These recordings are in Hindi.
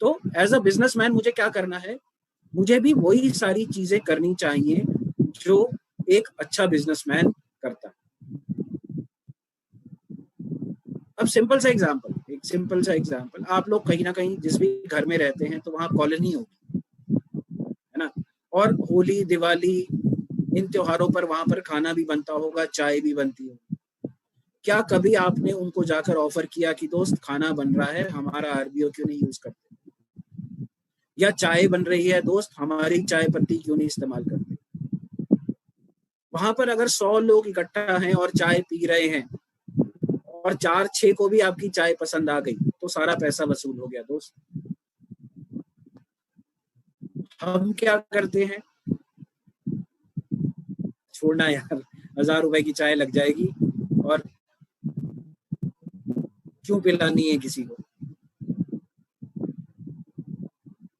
तो एज अ बिजनेसमैन मुझे क्या करना है, मुझे भी वही सारी चीजें करनी चाहिए जो एक अच्छा बिजनेसमैन करता है। अब सिंपल सा एग्जांपल, आप लोग कहीं ना कहीं जिस भी घर में रहते हैं तो वहाँ कॉलोनी होगी, है ना, और होली दिवाली इन त्योहारों पर वहां पर खाना भी बनता होगा, चाय भी बनती होगी। क्या कभी आपने उनको जाकर ऑफर किया कि दोस्त खाना बन रहा है, हमारा आरबीओ क्यों नहीं यूज करते, या चाय बन रही है दोस्त हमारी चाय पत्ती क्यों नहीं इस्तेमाल करते? वहां पर अगर 100 लोग इकट्ठा हैं और चाय पी रहे हैं और 4-6 को भी आपकी चाय पसंद आ गई तो सारा पैसा वसूल हो गया दोस्त। हम क्या करते हैं, छोड़ना यार, 1000 रुपए की चाय लग जाएगी और क्यों पिलानी है किसी को।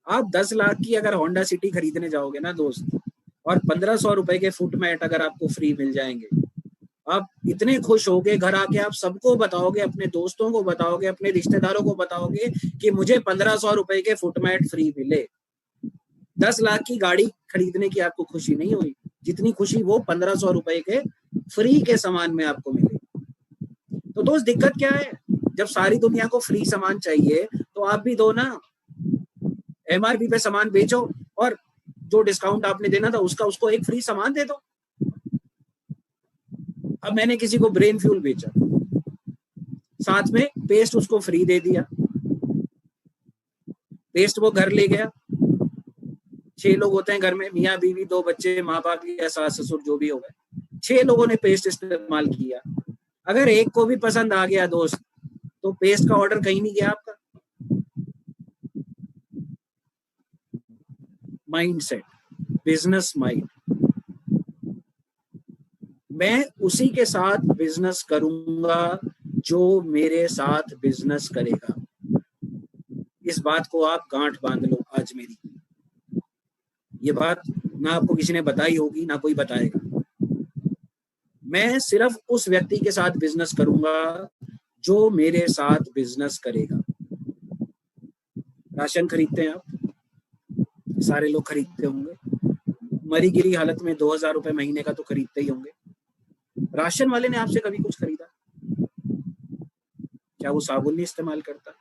आप 10 लाख की अगर होंडा सिटी खरीदने जाओगे ना दोस्त, और 1500 रुपए के फुट मैट अगर आपको फ्री मिल जाएंगे, आप इतने खुश होगे, घर आके आप सबको बताओगे, अपने दोस्तों को बताओगे, अपने रिश्तेदारों को बताओगे कि मुझे 1500 रुपए के फुट मैट फ्री मिले। 10 लाख की गाड़ी खरीदने की आपको खुशी नहीं हुई जितनी खुशी वो 1500 रुपए के फ्री के सामान में आपको मिले। तो दोस्त दिक्कत क्या है, जब सारी दुनिया को फ्री सामान चाहिए तो आप भी दो ना, एमआरपी पे सामान बेचो और जो डिस्काउंट आपने देना था उसका उसको एक फ्री सामान दे दो। अब मैंने किसी को ब्रेन फ्यूल बेचा, साथ में पेस्ट उसको फ्री दे दिया, पेस्ट वो घर ले गया, 6 लोग होते हैं घर में, मियाँ बीवी 2 बच्चे, माँ बाप या सास ससुर जो भी हो गए, 6 लोगों ने पेस्ट इस्तेमाल किया। अगर एक को भी पसंद आ गया दोस्त तो पेस्ट का ऑर्डर कहीं नहीं गया आपका। माइंडसेट, बिजनेस माइंड, मैं उसी के साथ बिजनेस करूंगा जो मेरे साथ बिजनेस करेगा। इस बात को आप गांठ बांध लो आज मेरी, ये बात ना आपको किसी ने बताई होगी ना कोई बताएगा। मैं सिर्फ उस व्यक्ति के साथ बिजनेस करूंगा जो मेरे साथ बिजनेस करेगा। राशन खरीदते हैं आप, सारे लोग खरीदते होंगे, मरी गिरी हालत में 2000 रुपए महीने का तो खरीदते ही होंगे। राशन वाले ने आपसे कभी कुछ खरीदा? क्या वो साबुन नहीं इस्तेमाल करता?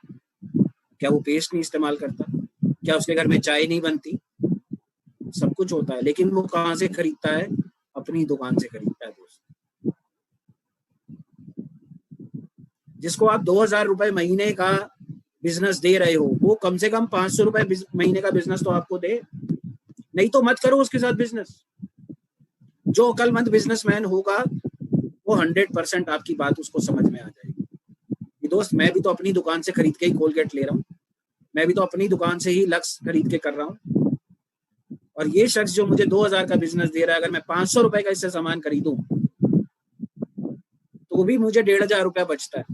क्या वो पेस्ट नहीं इस्तेमाल करता? क्या उसके घर में चाय नहीं बनती? सब कुछ होता है, लेकिन वो कहाँ से खरीदता है? अपनी दुकान से खरीदता है दोस्त। जिसको आप 2000 रुपए महीने का बिजनेस दे रहे हो वो कम से कम 500 रुपए महीने का बिजनेस तो आपको दे, नहीं तो मत करो उसके साथ बिजनेस। जो अक्लमंद बिजनेसमैन होगा वो 100% आपकी बात उसको समझ में आ जाएगी कि दोस्त मैं भी तो अपनी दुकान से खरीद के ही कोलगेट ले रहा हूँ, मैं भी तो अपनी दुकान से ही लक्स खरीद के कर रहा हूँ, और ये शख्स जो मुझे 2000 का बिजनेस दे रहा है, अगर मैं 500 रुपए का इससे सामान खरीदूं तो भी मुझे 1500 रुपया बचता है।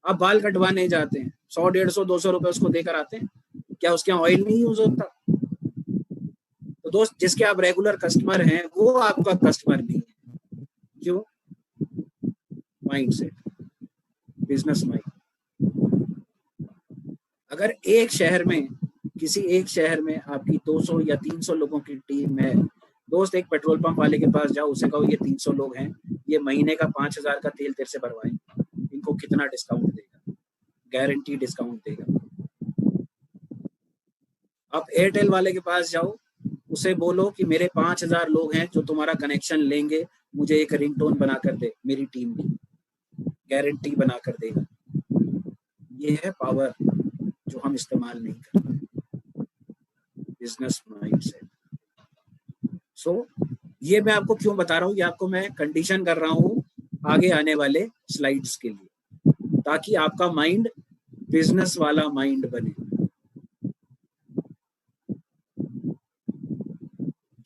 आप बाल कटवाने जाते हैं, 100, 150, 200 रुपए उसको देकर आते हैं, क्या उसके यहाँ ऑयल नहीं यूज होता? तो दोस्त जिसके आप रेगुलर कस्टमर हैं वो आपका कस्टमर नहीं है। क्यों? Mindset, business mind. अगर एक शहर में, किसी एक शहर में आपकी 200 या 300 लोगों की टीम है दोस्त, एक पेट्रोल पंप वाले के पास जाओ, उसे कहो ये 300 लोग हैं, ये महीने का 5000 का तेल तेरे से भरवाएंगे, इनको कितना डिस्काउंट देगा? गारंटी डिस्काउंट देगा। आप एयरटेल वाले के पास जाओ, उसे बोलो कि मेरे 5000 लोग हैं जो तुम्हारा कनेक्शन लेंगे, मुझे एक रिंगटोन बनाकर दे मेरी टीम की, गारंटी बनाकर देगा। ये है पावर जो हम इस्तेमाल नहीं करते, बिजनेस माइंडसेट। सो ये मैं आपको क्यों बता रहा हूँ, ये आपको मैं कंडीशन कर रहा हूँ आगे आने वाले स्लाइड्स के लिए, ताकि आपका माइंड बिजनेस वाला माइंड बने।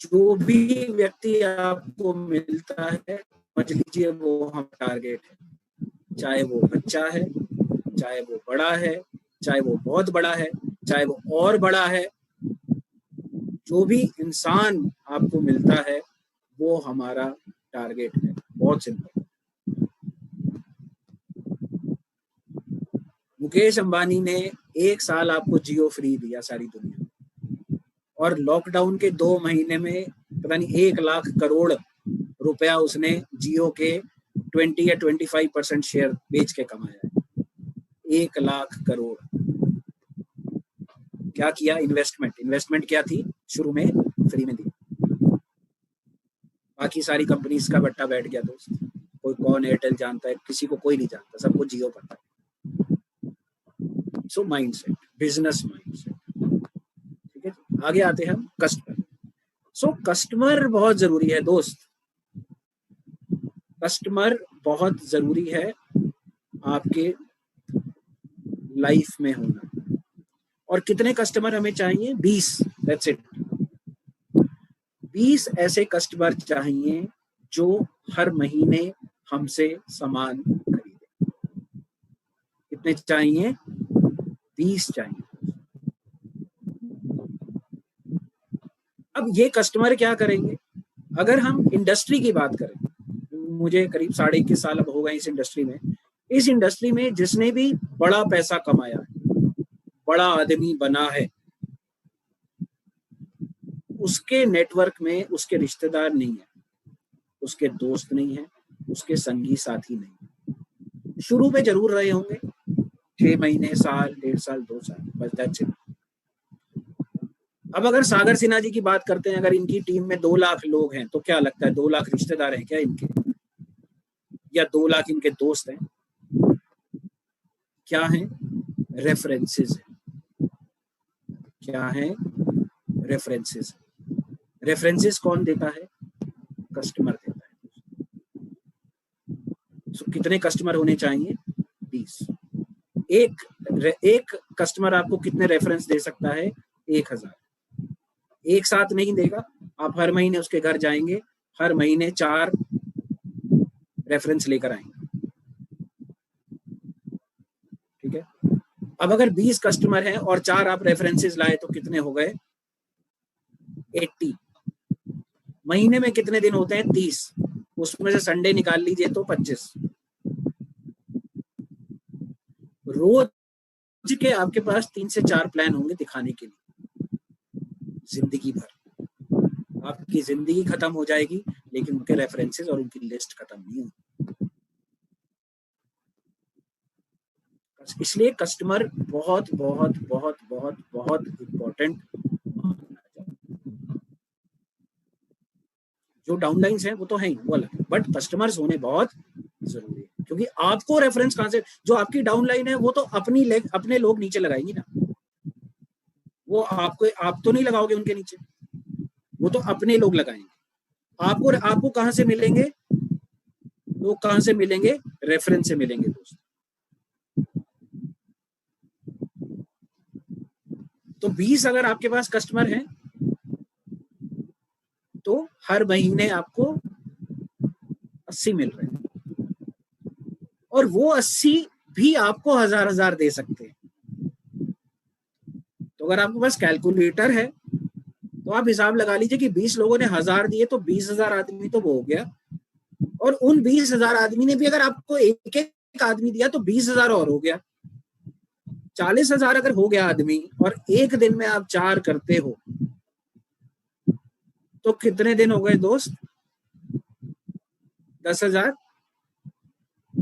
जो भी व्यक्ति आपको मिलता है समझ लीजिए वो हम टारगेट है, चाहे वो बच्चा है, चाहे वो बड़ा है, चाहे वो बहुत बड़ा है, चाहे वो और बड़ा है, जो भी इंसान आपको मिलता है वो हमारा टारगेट है। बहुत सिंपल। मुकेश अंबानी ने 1 साल आपको जियो फ्री दिया सारी दुनिया में, और लॉकडाउन के 2 महीने में पता नहीं 1 लाख करोड़ रुपया उसने जियो के 20 या 25% शेयर बेच के कमाया है। 1 लाख करोड़। क्या किया? इन्वेस्टमेंट क्या थी? शुरू में फ्री में दी, बाकी सारी कंपनीज का बट्टा बैठ गया दोस्त। कोई कौन एयरटेल जानता है? किसी को कोई नहीं जानता, सबको जियो पता है। सो माइंडसेट, बिजनेस माइंडसेट। ठीक है, आगे आते हैं हम कस्टमर। सो कस्टमर बहुत जरूरी है दोस्त, कस्टमर बहुत जरूरी है आपके लाइफ में होना। और कितने कस्टमर हमें चाहिए? 20। That's it. 20 ऐसे कस्टमर चाहिए जो हर महीने हमसे सामान खरीदे। कितने चाहिए? 20 चाहिए। अब ये कस्टमर क्या करेंगे? अगर हम इंडस्ट्री की बात करें, मुझे करीब 21.5 साल अब हो गए इस इंडस्ट्री में। इस इंडस्ट्री में जिसने भी बड़ा पैसा कमाया है, बड़ा आदमी बना है, उसके नेटवर्क में उसके रिश्तेदार नहीं है, उसके दोस्त नहीं है, उसके संगी साथी नहीं है। शुरू में जरूर रहे होंगे, 6 महीने, साल, 1.5 साल, 2 साल, बस दैट्स इट। अब अगर सागर सिन्हा जी की बात करते हैं, अगर इनकी टीम में 2 लाख लोग हैं, तो क्या लगता है 2 लाख रिश्तेदार हैं क्या इनके? या 2 लाख इनके दोस्त हैं? क्या हैं? रेफरेंसेस हैं। क्या हैं? रेफरेंसेस। रेफरेंसेस कौन देता है? कस्टमर देता है। तो कितने कस्टमर होने चाहिए? 20। एक कस्टमर आपको कितने रेफरेंस दे सकता है? 1000। एक साथ नहीं देगा, आप हर महीने उसके घर जाएंगे, हर महीने 4 रेफरेंस लेकर आएंगे। ठीक है, अब अगर 20 कस्टमर हैं और 4 आप रेफरेंसेस लाए तो कितने हो गए? 80। महीने में कितने दिन होते हैं? 30। उसमें से संडे निकाल लीजिए तो 25। रोज के आपके पास 3 से 4 प्लान होंगे दिखाने के लिए, जिंदगी भर। आपकी जिंदगी खत्म हो जाएगी लेकिन उनके रेफरेंसेस और उनकी लिस्ट खत्म नहीं होगी। इसलिए कस्टमर बहुत बहुत बहुत बहुत बहुत इंपॉर्टेंट। जो डाउनलाइंस हैं वो तो है ही, वो अलग है, बट कस्टमर्स होने बहुत जरूरी है, क्योंकि आपको रेफरेंस कहां से? जो आपकी डाउनलाइन है वो तो अपने लोग नीचे लगाएंगी ना, वो आप तो नहीं लगाओगे उनके नीचे, वो तो अपने लोग लगाएंगे। आपको कहां से मिलेंगे लोग? कहां से मिलेंगे? रेफरेंस से मिलेंगे दोस्त। तो 20 अगर आपके पास कस्टमर हैं तो हर महीने आपको 80 मिल रहे हैं, और वो 80 भी आपको 1000 दे सकते हैं। तो अगर आपके पास कैलकुलेटर है तो आप हिसाब लगा लीजिए कि 20 लोगों ने 1000 दिए तो 20,000 आदमी तो वो हो गया, और उन 20,000 आदमी ने भी अगर आपको एक एक आदमी दिया तो 20,000 और हो गया। 40,000 अगर हो गया आदमी, और एक दिन में आप 4 करते हो तो कितने दिन हो गए दोस्त? 10,000।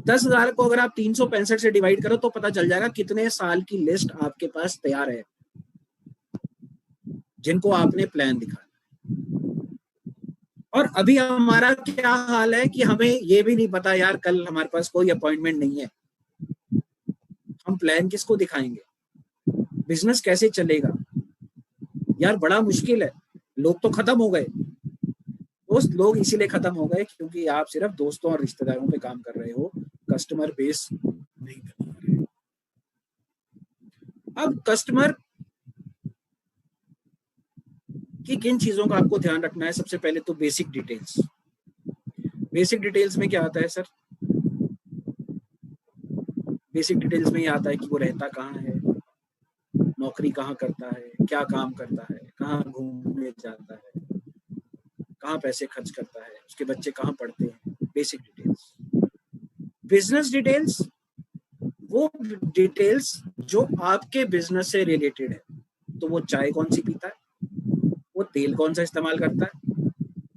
10,000 को अगर आप 365 से डिवाइड करो तो पता चल जाएगा कितने साल की लिस्ट आपके पास तैयार है, जिनको आपने प्लान दिखाया। और अभी हमारा क्या हाल है कि हमें ये भी नहीं पता यार, कल हमारे पास कोई अपॉइंटमेंट नहीं है, हम प्लान किसको दिखाएंगे? बिजनेस कैसे चलेगा यार? बड़ा मुश्किल है। लोग तो खत्म हो गए दोस्त, लोग इसीलिए खत्म हो गए क्योंकि आप सिर्फ दोस्तों और रिश्तेदारों पे काम कर रहे हो, कस्टमर बेस नहीं बना रहे। अब कस्टमर कि किन चीजों का आपको ध्यान रखना है? सबसे पहले तो बेसिक डिटेल्स। बेसिक डिटेल्स में क्या आता है सर? बेसिक डिटेल्स में ये आता है कि वो रहता कहाँ है, नौकरी कहाँ करता है, क्या काम करता है, कहाँ घूमने जाता है, कहाँ पैसे खर्च करता है, उसके बच्चे कहाँ पढ़ते हैं। Basic details. बिजनेस डिटेल्स वो डिटेल्स जो आपके बिजनेस से रिलेटेड है। तो वो चाय कौन सी पीता है, वो तेल कौन सा इस्तेमाल करता है,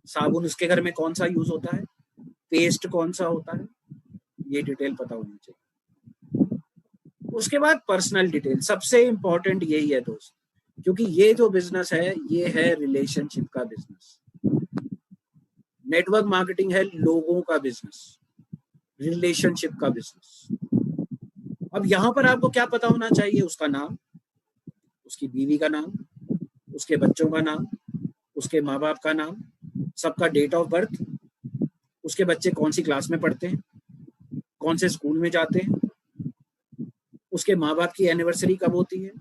साबुन उसके घर में कौन सा यूज होता है, पेस्ट कौन सा होता है, ये डिटेल पता होनी चाहिए। उसके बाद पर्सनल डिटेल, सबसे इंपॉर्टेंट यही है दोस्त, क्योंकि ये जो बिजनेस है ये है रिलेशनशिप का बिजनेस। नेटवर्क मार्केटिंग है लोगों का बिजनेस, रिलेशनशिप का बिजनेस। अब यहां पर आपको क्या पता होना चाहिए, उसका नाम, उसकी बीवी का नाम, उसके बच्चों का नाम, उसके माँ बाप का नाम, सबका डेट ऑफ बर्थ, उसके बच्चे कौन सी क्लास में पढ़ते हैं, कौन से स्कूल में जाते हैं, उसके माँ बाप की एनिवर्सरी कब होती है,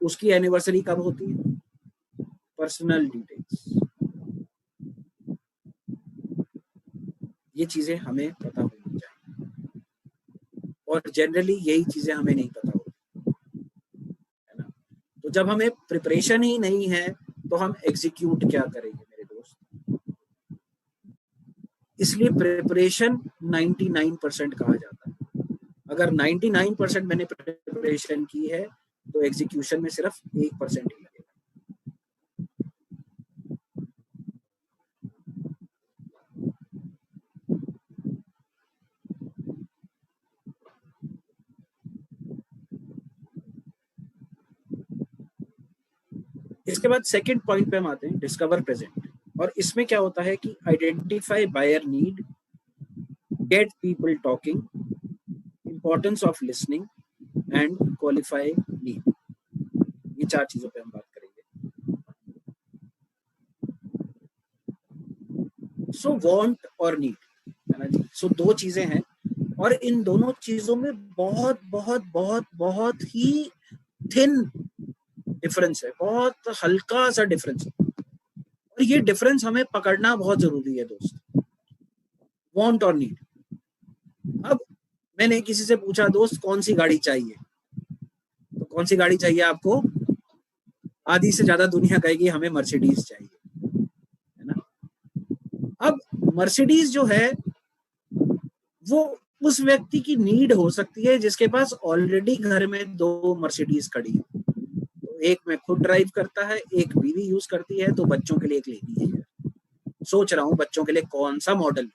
उसकी एनिवर्सरी कब होती है, पर्सनल डिटेल्स। ये चीजें हमें पता होनी चाहिए और जनरली यही चीजें हमें नहीं पता होती है ना। तो जब हमें प्रिपरेशन ही नहीं है तो हम एग्जीक्यूट क्या करेंगे मेरे दोस्त। इसलिए प्रिपरेशन 99% कहा जाता है। अगर 99% मैंने प्रिपरेशन की है तो एग्जीक्यूशन में सिर्फ 1% ही लगेगा। इसके बाद सेकंड पॉइंट पे हम आते हैं, डिस्कवर प्रेजेंट। और इसमें क्या होता है कि identify buyer need, get people talking, importance of listening and qualify need. ये 4 चीजों पे हम बात करेंगे। सो वांट और नीड, है ना जी। सो 2 चीजें हैं और इन दोनों चीजों में बहुत बहुत बहुत बहुत ही थिन डिफरेंस है, बहुत हल्का सा डिफरेंस है और ये डिफरेंस हमें पकड़ना बहुत जरूरी है दोस्त। वांट और नीड। अब मैंने किसी से पूछा दोस्त कौन सी गाड़ी चाहिए, तो कौन सी गाड़ी चाहिए आपको, आधी से ज्यादा दुनिया कहेगी हमें मर्सिडीज चाहिए, है ना। अब मर्सिडीज जो है वो उस व्यक्ति की नीड हो सकती है जिसके पास ऑलरेडी घर में 2 मर्सिडीज खड़ी है। तो एक में खुद ड्राइव करता है, एक बीवी यूज करती है, तो बच्चों के लिए एक लेनी है। सोच रहा हूँ बच्चों के लिए कौन सा मॉडल,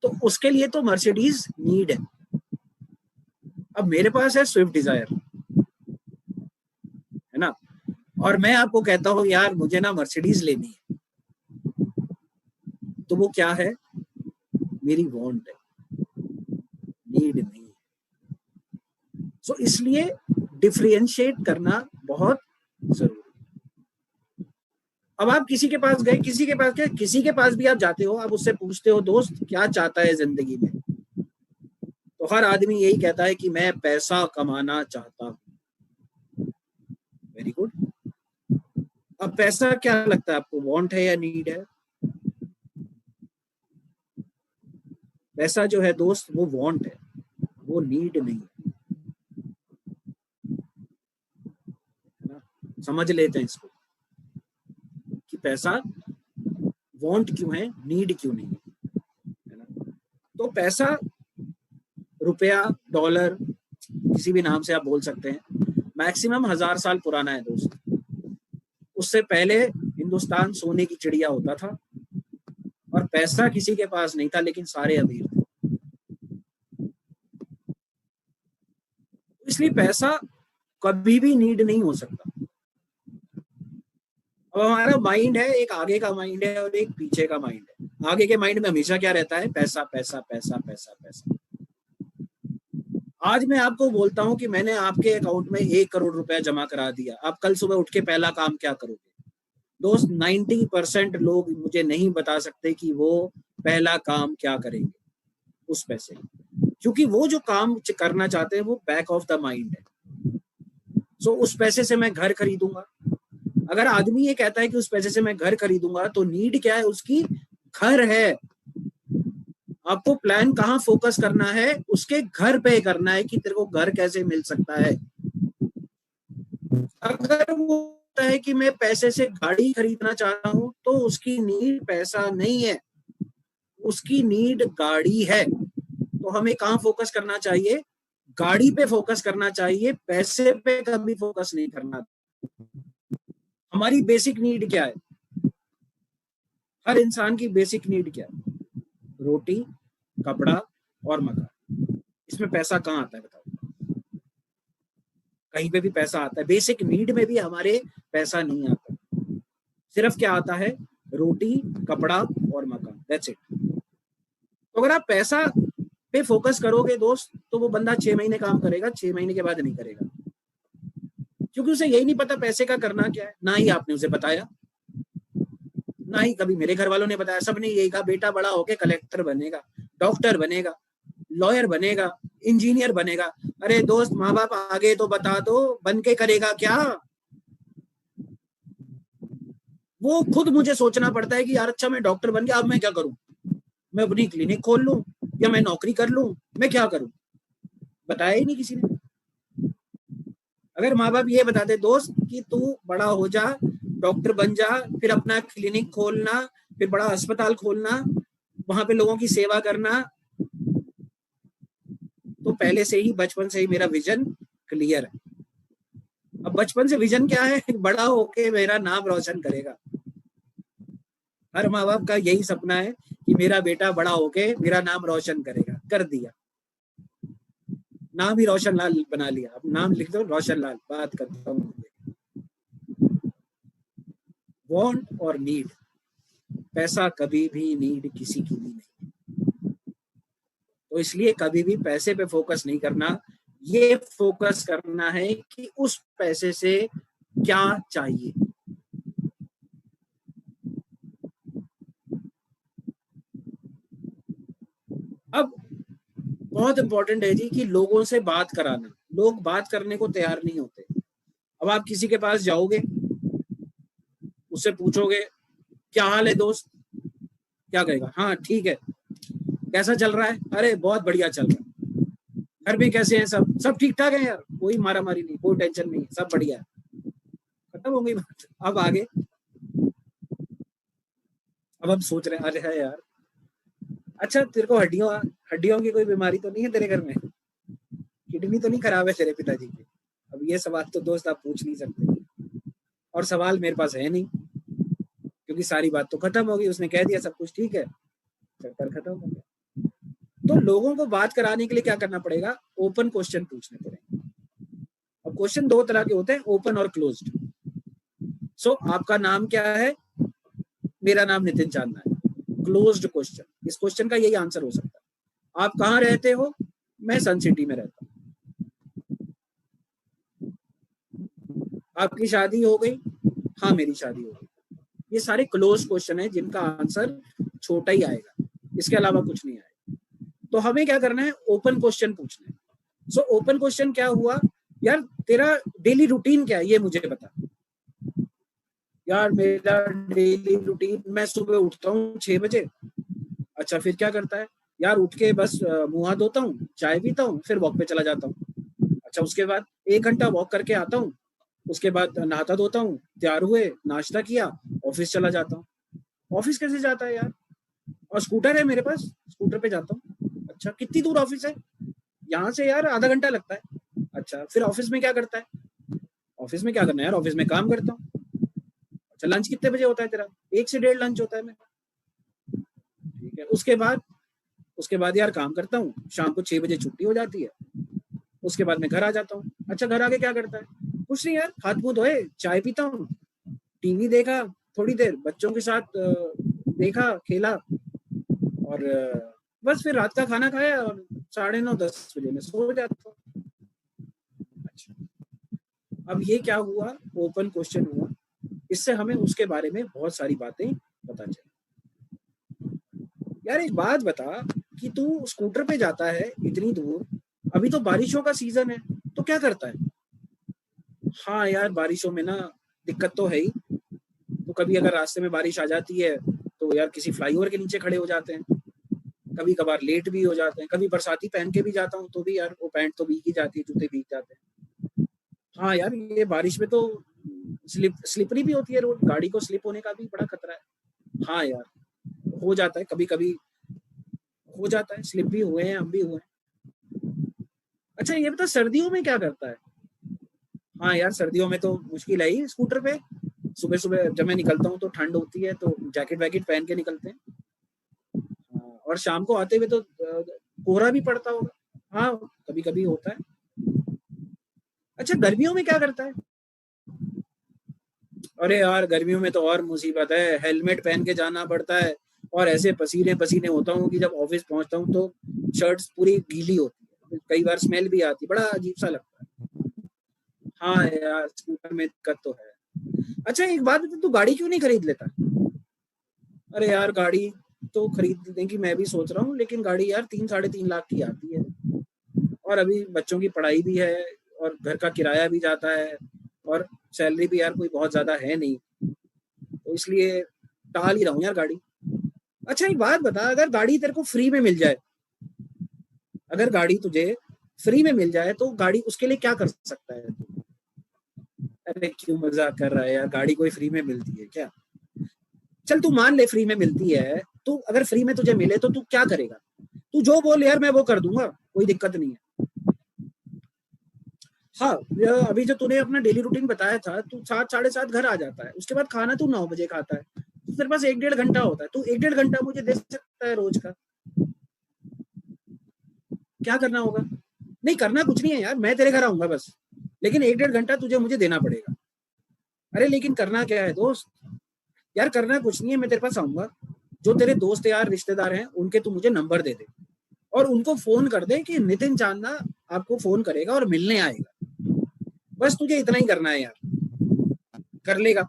तो उसके लिए तो मर्सिडीज नीड है। अब मेरे पास है स्विफ्ट डिजायर, है ना, और मैं आपको कहता हूँ यार मुझे ना मर्सिडीज लेनी है, तो वो क्या है, मेरी वांट है, नीड नहीं है। सो इसलिए डिफरेंशिएट करना बहुत जरूरी। अब आप किसी के पास गए, किसी के पास भी आप जाते हो, आप उससे पूछते हो दोस्त क्या चाहता है जिंदगी में, तो हर आदमी यही कहता है कि मैं पैसा कमाना चाहता हूँ। Very good. अब पैसा क्या लगता है आपको, वांट है या नीड है? पैसा जो है दोस्त वो वांट है, वो नीड नहीं है ना। समझ लेते हैं इसको कि पैसा वांट क्यों है, नीड क्यों नहीं है ना। तो पैसा, रुपया, डॉलर, किसी भी नाम से आप बोल सकते हैं, मैक्सिमम 1000 साल पुराना है दोस्त। उससे पहले हिंदुस्तान सोने की चिड़िया होता था और पैसा किसी के पास नहीं था लेकिन सारे अमीर थे। इसलिए पैसा कभी भी नीड नहीं हो सकता। अब हमारा माइंड है, एक आगे का माइंड है और एक पीछे का माइंड है। आगे के माइंड में हमेशा क्या रहता है, पैसा पैसा पैसा पैसा पैसा। आज मैं आपको बोलता हूं कि मैंने आपके अकाउंट में 1 करोड़ रुपया जमा करा दिया, आप कल सुबह उठ के पहला काम क्या करोगे? दोस्त 90% लोग मुझे नहीं बता सकते कि वो पहला काम क्या करेंगे उस पैसे, क्योंकि वो जो काम करना चाहते हैं वो बैक ऑफ द माइंड है। सो उस पैसे से मैं घर खरीदूंगा। अगर आदमी ये कहता है कि उस पैसे से मैं घर खरीदूंगा, तो नीड क्या है उसकी, घर है। आपको प्लान कहाँ फोकस करना है, उसके घर पे करना है कि तेरे को घर कैसे मिल सकता है। अगर वो कहता है कि मैं पैसे से गाड़ी खरीदना चाहता हूं, तो उसकी नीड पैसा नहीं है, उसकी नीड गाड़ी है। तो हमें कहाँ फोकस करना चाहिए, गाड़ी पे फोकस करना चाहिए, पैसे पे कभी फोकस नहीं करना। हमारी बेसिक नीड क्या है? हर इंसान की बेसिक नीड क्या है? रोटी, कपड़ा और मकान। इसमें पैसा कहाँ आता है बताओ? कहीं पे भी पैसा आता है? बेसिक नीड में भी हमारे पैसा नहीं आता। सिर्फ क्या आता है? रोटी, कपड़ा और मकान, दैट्स इट। तो अगर आप पैसा पे फोकस करोगे दोस्त, तो वो बंदा 6 महीने काम करेगा, 6 महीने के बाद नहीं करेगा, क्योंकि उसे यही नहीं पता पैसे का करना क्या है। ना ही आपने उसे बताया, ना ही कभी मेरे घर वालों ने बताया। सबने यही कहा बेटा बड़ा होके कलेक्टर बनेगा, डॉक्टर बनेगा, लॉयर बनेगा, इंजीनियर बनेगा। अरे दोस्त, माँ बाप आगे तो बता दो, बन के करेगा क्या? वो खुद मुझे सोचना पड़ता है कि यार अच्छा मैं डॉक्टर बन गया, अब मैं क्या करूं? मैं अपनी क्लिनिक खोल लूं या मैं नौकरी कर लूं? मैं क्या करूं? बताया ही नहीं किसी ने। अगर माँ बाप ये बताते दोस्त कि तू बड़ा हो जा, डॉक्टर बन जा, फिर अपना क्लिनिक खोलना, फिर बड़ा अस्पताल खोलना, वहां पे लोगों की सेवा करना, तो पहले से ही बचपन से ही मेरा विजन क्लियर है। अब बचपन से विजन क्या है? बड़ा होके मेरा नाम रोशन करेगा। हर माँ बाप का यही सपना है कि मेरा बेटा बड़ा होके मेरा नाम रोशन करेगा। कर दिया, नाम ही रोशन लाल बना लिया। अब नाम लिख दो रोशन लाल, बात करता हूँ। वांट और नीड, पैसा कभी भी नीड किसी की भी नहीं। तो इसलिए कभी भी पैसे पे फोकस नहीं करना, ये फोकस करना है कि उस पैसे से क्या चाहिए। अब बहुत इंपॉर्टेंट है जी कि लोगों से बात कराना। लोग बात करने को तैयार नहीं होते। अब आप किसी के पास जाओगे, उससे पूछोगे क्या हाल है दोस्त, क्या कहेगा? हाँ ठीक है। कैसा चल रहा है? अरे बहुत बढ़िया चल रहा है। घर में कैसे हैं सब? सब ठीक ठाक है यार, कोई मारा मारी नहीं, कोई टेंशन नहीं, सब बढ़िया है। खत्म हो गई बात। अब आगे, अब हम सोच रहे हैं अरे है यार, अच्छा तेरे को हड्डियों हड्डियों की कोई बीमारी तो नहीं है तेरे घर में? किडनी तो नहीं खराब है तेरे पिताजी की? अब ये सवाल तो दोस्त आप पूछ नहीं सकते, और सवाल मेरे पास है नहीं, क्योंकि सारी बात तो खत्म हो गई। उसने कह दिया सब कुछ ठीक है, चक्कर खत्म हो गया। तो लोगों को बात कराने के लिए क्या करना पड़ेगा? ओपन क्वेश्चन पूछने पड़ेंगे। अब क्वेश्चन दो तरह के होते हैं, ओपन और क्लोज्ड। सो आपका नाम क्या है? मेरा नाम नितिन चांदना है। क्लोज्ड क्वेश्चन, इस क्वेश्चन का यही आंसर हो सकता है। आप कहाँ रहते हो? मैं सन सिटी में रहता हूँ। आपकी शादी हो गई? हाँ मेरी शादी हो गई। ये सारे क्लोज क्वेश्चन है जिनका आंसर छोटा ही आएगा, इसके अलावा कुछ नहीं आएगा। तो हमें क्या करना है? ओपन क्वेश्चन पूछना है। सो ओपन क्वेश्चन क्या हुआ? यार तेरा डेली रूटीन क्या है, ये मुझे बता। यार मेरा डेली रूटीन, मैं सुबह उठता हूँ 6 बजे। अच्छा फिर क्या करता है? यार उठ के बस मुंह हाथ धोता हूँ, चाय पीता हूँ, फिर वॉक पे चला जाता हूँ। अच्छा उसके बाद 1 घंटा वॉक करके आता हूँ, उसके बाद नहाता धोता हूँ, तैयार हुए, नाश्ता किया, ऑफिस चला जाता हूँ। ऑफिस कैसे जाता है यार? और स्कूटर है मेरे पास, स्कूटर पे जाता हूँ। अच्छा कितनी दूर ऑफिस है? यहाँ से यार आधा घंटा लगता है। अच्छा फिर ऑफिस में क्या करता है? ऑफिस में क्या करना है यार? ऑफिस में काम करता हूँ। अच्छा लंच कितने बजे होता है तेरा? 1 से 1:30 लंच होता है मेरा। ठीक है, उसके बाद यार काम करता हूँ, शाम को 6 बजे छुट्टी हो जाती है। उसके बाद मैं घर आ जाता हूँ। अच्छा घर आके क्या करता है? कुछ नहीं यार, हाथ मुंह धोए, चाय पीता हूँ, टीवी देखा, थोड़ी देर बच्चों के साथ देखा, खेला, और बस फिर रात का खाना खाया और 9:30-10 बजे में सो जाता हूँ। अच्छा, अब ये क्या हुआ? ओपन क्वेश्चन हुआ। इससे हमें उसके बारे में बहुत सारी बातें पता चली। यार एक बात बता कि तू स्कूटर पे जाता है इतनी दूर, अभी तो बारिशों का सीजन है, तो क्या करता है? हाँ यार बारिशों में ना दिक्कत तो है ही। तो कभी अगर रास्ते में बारिश आ जाती है तो यार किसी फ्लाईओवर के नीचे खड़े हो जाते हैं, कभी कभार लेट भी हो जाते हैं, कभी बरसाती पहन के भी जाता हूँ तो भी यार वो पैंट तो भीग ही जाती है, जूते भीग जाते हैं। हाँ यार ये बारिश में तो स्लिपरी भी होती है रोड, गाड़ी को स्लिप होने का भी बड़ा खतरा है। हाँ यार हो जाता है, कभी कभी हो जाता है, स्लिप भी हुए हैं, हम भी हुए हैं। अच्छा ये बता सर्दियों में क्या करता है? हाँ यार सर्दियों में तो मुश्किल है ही स्कूटर पे। सुबह सुबह जब मैं निकलता हूँ तो ठंड होती है तो जैकेट वैकेट पहन के निकलते हैं। हाँ, और शाम को आते हुए तो कोहरा भी पड़ता होगा। हाँ कभी कभी होता है। अच्छा गर्मियों में क्या करता है? अरे यार गर्मियों में तो और मुसीबत है, हेलमेट पहन के जाना पड़ता है और ऐसे पसीने पसीने होता हूँ कि जब ऑफिस पहुंचता हूँ तो शर्ट पूरी गीली होती है, कई बार स्मेल भी आती है, बड़ा अजीब सा लगता है। हाँ यार स्कूटर में दिक्कत तो है। अच्छा एक बात बता, तू गाड़ी क्यों नहीं खरीद लेता? अरे यार गाड़ी तो खरीदने की मैं भी सोच रहा हूँ, लेकिन गाड़ी यार 3-3.5 लाख की आती है और अभी बच्चों की पढ़ाई भी है और घर का किराया भी जाता है और सैलरी भी यार कोई बहुत ज्यादा है नहीं, तो इसलिए टाल ही रहा हूँ यार गाड़ी। अच्छा एक बात बता, अगर गाड़ी तेरे को फ्री में मिल जाए, अगर गाड़ी तुझे फ्री में मिल जाए तो गाड़ी उसके लिए क्या कर सकता है? अरे क्यों मजाक कर रहा है यार, गाड़ी कोई फ्री में मिलती है क्या? चल तू मान ले फ्री में मिलती है, तू अगर फ्री में तुझे मिले तो तू क्या करेगा? तू जो बोल यार मैं वो कर दूंगा, कोई दिक्कत नहीं है। हाँ अभी जो तूने अपना डेली रूटीन बताया था, तू 7-7:30 घर आ जाता है, उसके बाद खाना तू 9 बजे खाता है, तो तेरे पास 1-1.5 घंटा होता है, तू 1-1.5 घंटा मुझे दे सकता है रोज का। क्या करना होगा? नहीं करना कुछ नहीं है यार, मैं तेरे घर आऊंगा बस, लेकिन 1-1.5 घंटा तुझे मुझे देना पड़ेगा। अरे लेकिन करना क्या है दोस्त? यार करना कुछ नहीं है, मैं तेरे पास आऊंगा, जो तेरे दोस्त यार रिश्तेदार हैं उनके तू मुझे नंबर दे दे और उनको फोन कर दे कि नितिन चांदना आपको फोन करेगा और मिलने आएगा। बस तुझे इतना ही करना है यार, कर लेगा?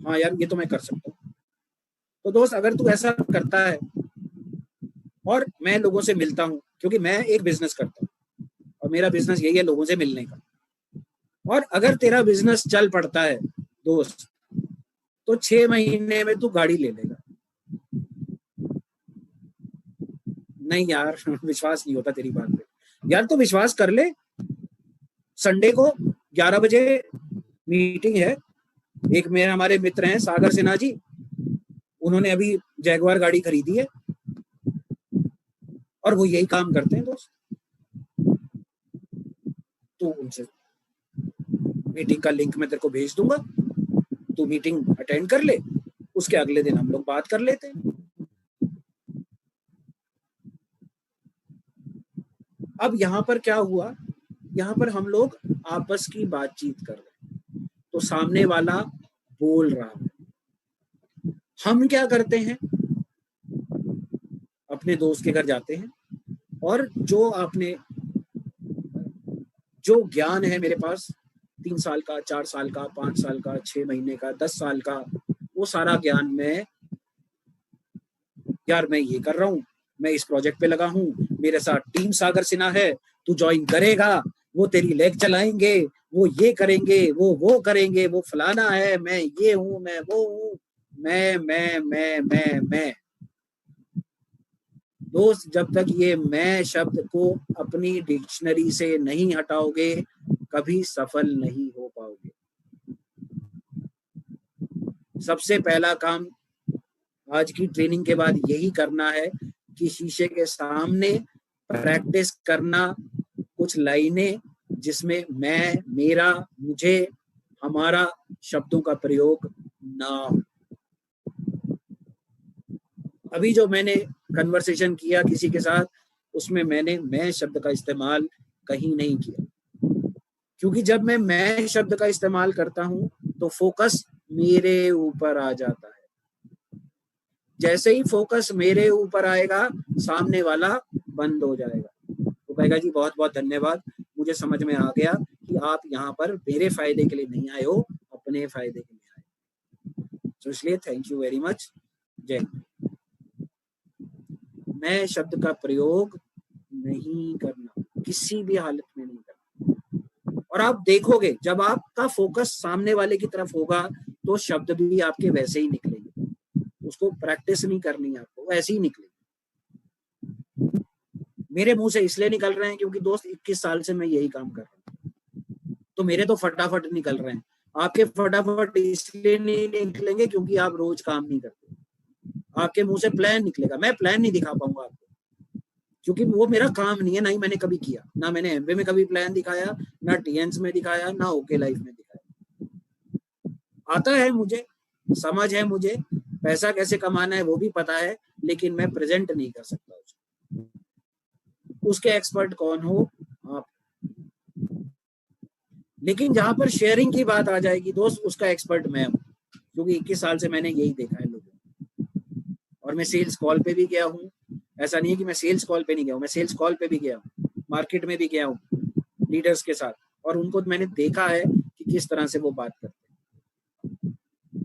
हाँ यार ये तो मैं कर सकता हूँ। तो दोस्त अगर तू ऐसा करता है और मैं लोगों से मिलता हूँ, क्योंकि मैं एक बिजनेस करता हूँ और मेरा बिजनेस यही है लोगों से मिलने का, और अगर तेरा बिजनेस चल पड़ता है दोस्त, तो 6 महीने में तू गाड़ी ले लेगा। नहीं यार विश्वास नहीं होता तेरी बात पे। यार तो विश्वास कर ले, संडे को 11 बजे मीटिंग है। एक मेरे हमारे मित्र हैं सागर सिन्हा जी, उन्होंने अभी जैगवार गाड़ी खरीदी है और वो यही काम करते हैं दोस्त। तो उनसे मीटिंग का लिंक मैं तेरे को भेज दूंगा, तू मीटिंग अटेंड कर ले, उसके अगले दिन हम लोग बात कर लेते हैं। अब यहाँ पर क्या हुआ, यहाँ पर हम लोग आपस की बातचीत कर रहे हैं तो सामने वाला बोल रहा है, हम क्या करते हैं अपने दोस्त के घर जाते हैं और जो आपने जो ज्ञान है मेरे पास 3 साल का, 4 साल का, 5 साल का, 6 महीने का, 10 साल का, वो सारा ज्ञान मैं यार मैं ये कर रहा हूँ, मैं इस प्रोजेक्ट पे लगा हूँ, मेरे साथ टीम सागर सिन्हा है, तू ज्वाइन करेगा, वो तेरी लेग चलाएंगे, वो ये करेंगे, वो करेंगे, वो फलाना है, मैं ये हूँ, मैं वो हूँ, मैं दोस्त जब तक ये मैं शब्द को अपनी डिक्शनरी से नहीं हटाओगे कभी सफल नहीं हो पाओगे। सबसे पहला काम आज की ट्रेनिंग के बाद यही करना है कि शीशे के सामने प्रैक्टिस करना कुछ लाइनें जिसमें मैं, मेरा, मुझे, हमारा शब्दों का प्रयोग ना हो। अभी जो मैंने कन्वर्सेशन किया किसी के साथ, उसमें मैंने मैं शब्द का इस्तेमाल कहीं नहीं किया, क्योंकि जब मैं शब्द का इस्तेमाल करता हूं तो फोकस मेरे ऊपर आ जाता है। जैसे ही फोकस मेरे ऊपर आएगा सामने वाला बंद हो जाएगा। तो कहेगा जी बहुत बहुत धन्यवाद, मुझे समझ में आ गया कि आप यहाँ पर मेरे फायदे के लिए नहीं आए हो, अपने फायदे के लिए आए। तो इसलिए थैंक यू वेरी मच। जय। मैं शब्द का प्रयोग नहीं करना, किसी भी हालत में नहीं करना। और आप देखोगे जब आपका फोकस सामने वाले की तरफ होगा तो शब्द भी आपके वैसे ही निकलेंगे, उसको प्रैक्टिस नहीं करनी है आपको, वैसे ही निकलेंगे। मेरे मुंह से इसलिए निकल रहे हैं क्योंकि दोस्त 21 साल से मैं यही काम कर रहा हूँ, तो मेरे तो फटाफट निकल रहे हैं। आपके फटाफट इसलिए नहीं निकलेंगे क्योंकि आप रोज काम नहीं करते। आपके मुंह से प्लान निकलेगा, मैं प्लान नहीं दिखा पाऊंगा आपको, क्योंकि वो मेरा काम नहीं है, ना ही मैंने कभी किया, ना मैंने एमबीए में कभी प्लान दिखाया, ना टीएन्स में दिखाया, ना ओके लाइफ में दिखाया। आता है मुझे, समझ है मुझे, पैसा कैसे कमाना है वो भी पता है, लेकिन मैं प्रेजेंट नहीं कर सकता उसको। उसके एक्सपर्ट कौन हो आप। लेकिन जहां पर शेयरिंग की बात आ जाएगी दोस्त, उसका एक्सपर्ट मैं हूँ, क्योंकि 21 साल से मैंने यही देखा है लोगों। और मैं सेल्स कॉल पे भी गया हूँ, ऐसा नहीं है कि मैं सेल्स कॉल पे नहीं गया हूँ, मैं सेल्स कॉल पे भी गया हूँ, मार्केट में भी गया हूँ लीडर्स के साथ, और उनको मैंने देखा है कि किस तरह से वो बात करते हैं।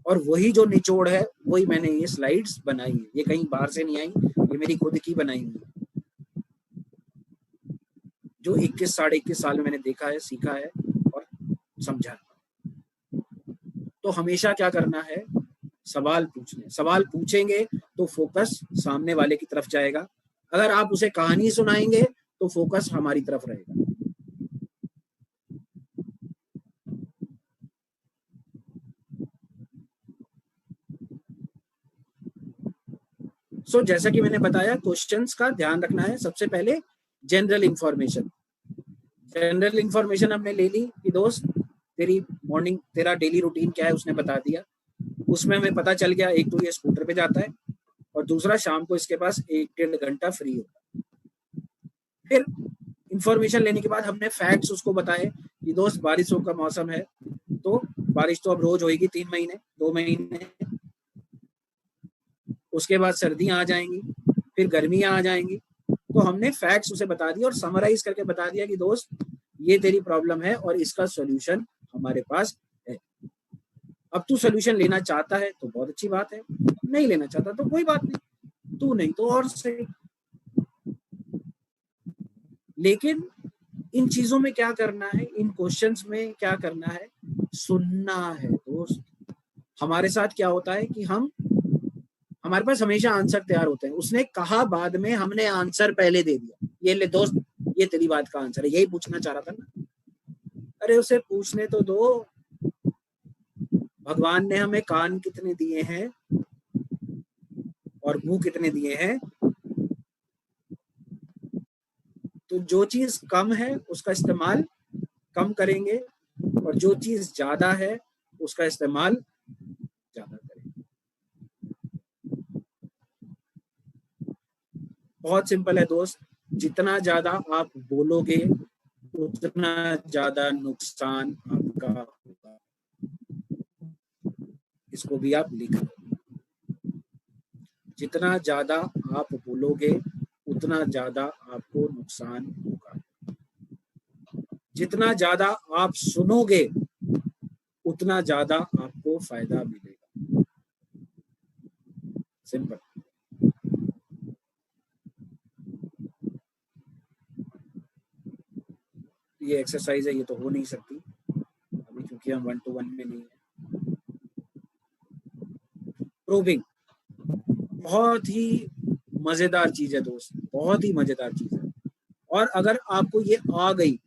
और वही जो निचोड़ है, वही मैंने ये स्लाइड्स बनाई है, ये कहीं बाहर से नहीं आई, ये मेरी खुद की बनाई हुई है, जो 21 साढ़े 21 साल में मैंने देखा है, सीखा है और समझा। तो हमेशा क्या करना है, सवाल पूछने, सवाल पूछेंगे तो फोकस सामने वाले की तरफ जाएगा। अगर आप उसे कहानी सुनाएंगे तो फोकस हमारी तरफ रहेगा। जैसा कि मैंने बताया, क्वेश्चंस का ध्यान रखना है। सबसे पहले जनरल इंफॉर्मेशन, जनरल इंफॉर्मेशन हमने ले ली कि दोस्त तेरी मॉर्निंग, तेरा डेली रूटीन क्या है, उसने बता दिया। उसमें हमें पता चल गया, एक तो ये स्कूटर पे जाता है, और दूसरा शाम को इसके पास 1-1.5 घंटा फ्री होता है। फिर इंफॉर्मेशन लेने के बाद हमने फैक्ट्स उसको बताए कि दोस्त बारिशों का मौसम है, तो बारिश तो अब रोज होगी 3 महीने 2 महीने, उसके बाद सर्दियां आ जाएंगी, फिर गर्मियां आ जाएंगी। तो हमने फैक्ट्स उसे बता दिया और समराइज करके बता दिया कि दोस्त ये तेरी प्रॉब्लम है और इसका सॉल्यूशन हमारे पास है। अब तू सॉल्यूशन लेना चाहता है तो बहुत अच्छी बात है, नहीं लेना चाहता तो कोई बात नहीं, तू नहीं तो और सही। लेकिन इन चीजों में क्या करना है, इन क्वेश्चंस में क्या करना है, सुनना है दोस्त। हमारे साथ क्या होता है कि हमारे पास हमेशा आंसर तैयार होते हैं, उसने कहा बाद में, हमने आंसर पहले दे दिया, ये ले दोस्त, ये तेरी बात का आंसर है, यही पूछना चाह रहा था ना। अरे उसे पूछने तो दो। भगवान ने हमें कान कितने दिए हैं और मुंह कितने दिए हैं, तो जो चीज कम है उसका इस्तेमाल कम करेंगे, और जो चीज ज्यादा है उसका इस्तेमाल ज्यादा करेंगे। बहुत सिंपल है दोस्त, जितना ज्यादा आप बोलोगे उतना ज्यादा नुकसान आपका होगा। इसको भी आप लिख लो, जितना ज्यादा आप बोलोगे उतना ज्यादा आपको नुकसान होगा, जितना ज्यादा आप सुनोगे उतना ज्यादा आपको फायदा मिलेगा। सिंपल। ये एक्सरसाइज है, ये तो हो नहीं सकती अभी क्योंकि हम 1-to-1 में नहीं है। प्रूविंग बहुत ही मजेदार चीज है दोस्त, बहुत ही मजेदार चीज है। और अगर आपको ये आ गई,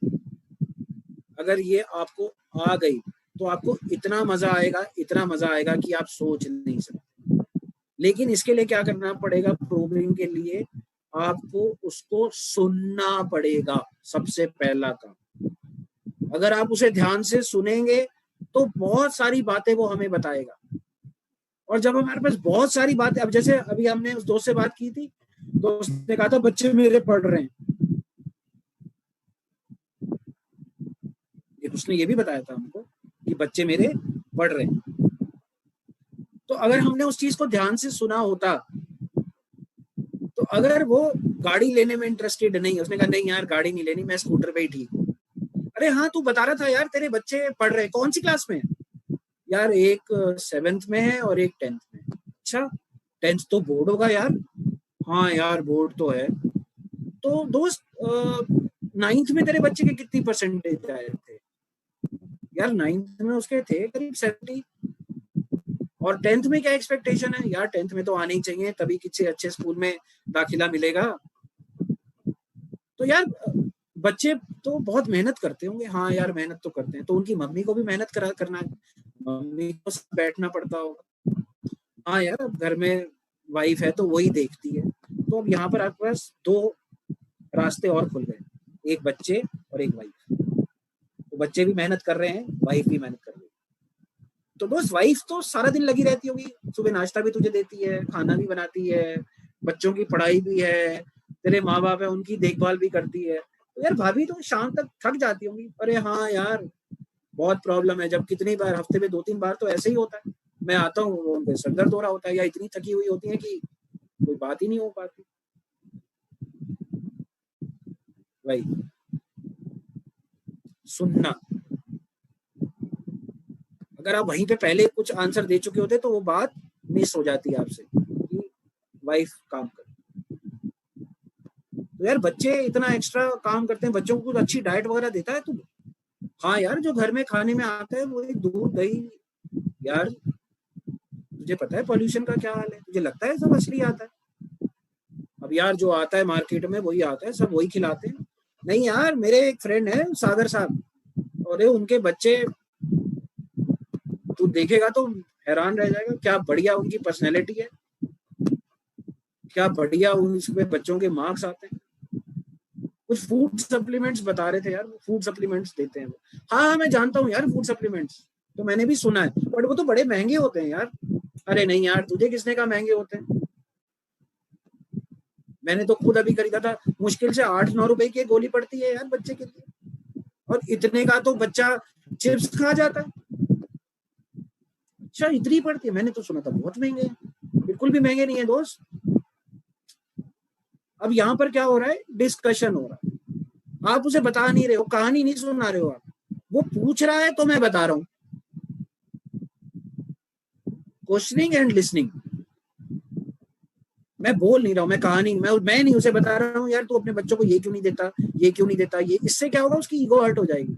अगर ये आपको आ गई तो आपको इतना मजा आएगा, इतना मजा आएगा कि आप सोच नहीं सकते। लेकिन इसके लिए क्या करना पड़ेगा, प्रूविंग के लिए आपको उसको सुनना पड़ेगा, सबसे पहला काम। अगर आप उसे ध्यान से सुनेंगे तो बहुत सारी बातें वो हमें बताएगा। और जब हमारे पास बहुत सारी बातें, अब जैसे अभी हमने उस दोस्त से बात की थी, दोस्त ने कहा था बच्चे मेरे पढ़ रहे हैं, उसने ये भी बताया था हमको कि बच्चे मेरे पढ़ रहे हैं। तो अगर हमने उस चीज को ध्यान से सुना होता, तो अगर वो गाड़ी लेने में इंटरेस्टेड नहीं, उसने कहा नहीं यार गाड़ी नहीं लेनी, मैं स्कूटर पे ही ठीक हूँ। अरे हाँ तू बता रहा था यार तेरे बच्चे पढ़ रहे हैं, कौन सी क्लास में है? यार एक 7th में है और एक 10th में। अच्छा 10th तो बोर्ड होगा यार। हाँ यार बोर्ड तो है। तो दोस्त 9th में तेरे बच्चे के कितनी परसेंटेज आए थे? यार 9th में उसके थे करीब 70। और 10th में क्या एक्सपेक्टेशन है? यार 10th में तो आने ही चाहिए, तभी किसी अच्छे स्कूल में दाखिला मिलेगा। तो यार बच्चे तो बहुत मेहनत करते होंगे। हाँ यार मेहनत तो करते हैं, तो उनकी मम्मी को भी मेहनत करना है, मम्मी को बैठना पड़ता होगा। हाँ यार अब घर में वाइफ है तो वही देखती है। तो अब यहाँ पर आपके पास दो रास्ते और खुल गए, एक बच्चे और एक वाइफ। तो बच्चे भी मेहनत कर रहे हैं, वाइफ भी मेहनत कर रही है। तो दोस्त वाइफ तो सारा दिन लगी रहती होगी, सुबह नाश्ता भी तुझे देती है, खाना भी बनाती है, बच्चों की पढ़ाई भी है, तेरे माँ बाप है उनकी देखभाल भी करती है। तो यार भाभी तो शाम तक थक जाती होंगी। अरे हाँ यार, बहुत प्रॉब्लम है, जब कितनी बार हफ्ते में 2-3 बार तो ऐसे ही होता है, मैं आता हूँ उनके सर दर्द हो रहा होता है, या इतनी थकी हुई होती है कि कोई बात ही नहीं हो पाती। भाई सुनना, अगर आप वहीं पे पहले कुछ आंसर दे चुके होते तो वो बात मिस हो जाती है आपसे कि वाइफ काम कर। तो यार बच्चे इतना एक्स्ट्रा काम करते हैं, बच्चों को कुछ अच्छी डाइट वगैरह देता है तू? हाँ यार, जो घर में खाने में आता है वो एक दूध दही। यार तुझे पता है पॉल्यूशन का क्या हाल है? तुझे लगता है सब असली आता है? अब यार जो आता है मार्केट में वही आता है, सब वही खिलाते हैं। नहीं यार, मेरे एक फ्रेंड है सागर साहब, और उनके बच्चे तू देखेगा तो हैरान रह जाएगा, क्या बढ़िया उनकी पर्सनैलिटी है, क्या बढ़िया उसमें बच्चों के मार्क्स आते हैं। कुछ फूड सप्लीमेंट्स बता रहे थे यार, वो फूड सप्लीमेंट्स देते हैं वो। हाँ मैं जानता हूँ यार, फूड सप्लीमेंट्स तो मैंने भी सुना है, बट वो तो बड़े महंगे होते हैं यार। अरे नहीं यार, तुझे किसने कहा महंगे होते हैं? मैंने तो खुद अभी खरीदा था, मुश्किल से 8-9 रुपए की गोली पड़ती है यार बच्चे के लिए, और इतने का तो बच्चा चिप्स खा जाता है। अच्छा इतनी पड़ती है? मैंने तो सुना था बहुत महंगे हैं। बिल्कुल भी महंगे नहीं है दोस्त। अब यहाँ पर क्या हो रहा है, डिस्कशन हो रहा है, आप उसे बता नहीं रहे हो, कहानी नहीं सुना रहे हो आप, वो पूछ रहा है तो मैं बता रहा हूँ। क्वेश्चनिंग एंड लिसनिंग, मैं बोल नहीं रहा हूँ, मैं कहानी मैं नहीं उसे बता रहा हूँ यार तू अपने बच्चों को ये क्यों नहीं देता, ये क्यों नहीं देता, ये इससे क्या होगा, उसकी ईगो हर्ट हो जाएगी।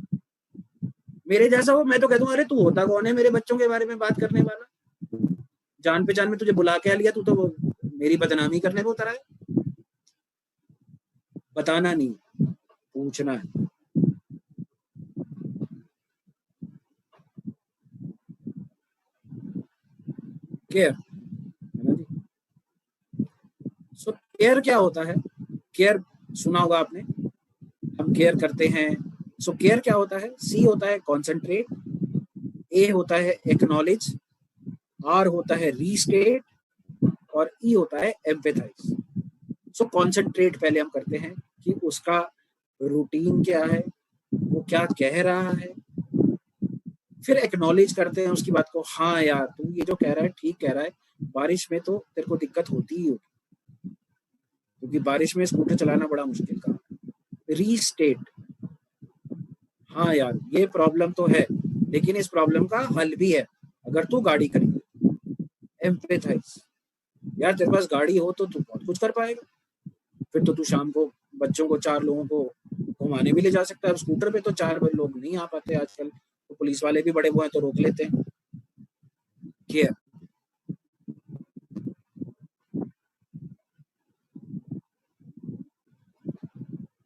मेरे जैसा हो मैं तो कह दूंगा अरे तू होता कौन है मेरे बच्चों के बारे में बात करने वाला, जान पहचान में तुझे बुला के आ लिया, तू तो मेरी बदनामी करने को उतरा है। बताना नहीं, पूछना है। केयर है ना जी। सो केयर क्या होता है? केयर सुना होगा आपने, हम केयर करते हैं। सो केयर क्या होता है? सी होता है कॉन्सेंट्रेट, ए होता है एक्नॉलेज, आर होता है रीस्टेट, और ई होता है एम्पैथाइज। सो कॉन्सेंट्रेट पहले हम करते हैं कि उसका रूटीन क्या है, वो क्या कह रहा है। फिर एक्नॉलेज करते हैं उसकी बात को, हाँ यार तू ये जो कह रहा है ठीक कह रहा है, बारिश में तो तेरे को दिक्कत होती ही होगी, क्योंकि बारिश में स्कूटर चलाना बड़ा मुश्किल काम है। रीस्टेट, हाँ यार ये प्रॉब्लम तो है, लेकिन इस प्रॉब्लम का हल भी है अगर तू गाड़ी खरीदे। एम्पैथाइज, यार तेरे पास गाड़ी हो तो तू बहुत कुछ कर पाएगा, फिर तो तू शाम को बच्चों को 4 लोगों को घुमाने भी ले जा सकता है। स्कूटर पे तो 4 लोग नहीं आ पाते आजकल, तो पुलिस वाले भी बड़े वो हैं तो रोक लेते हैं। केयर,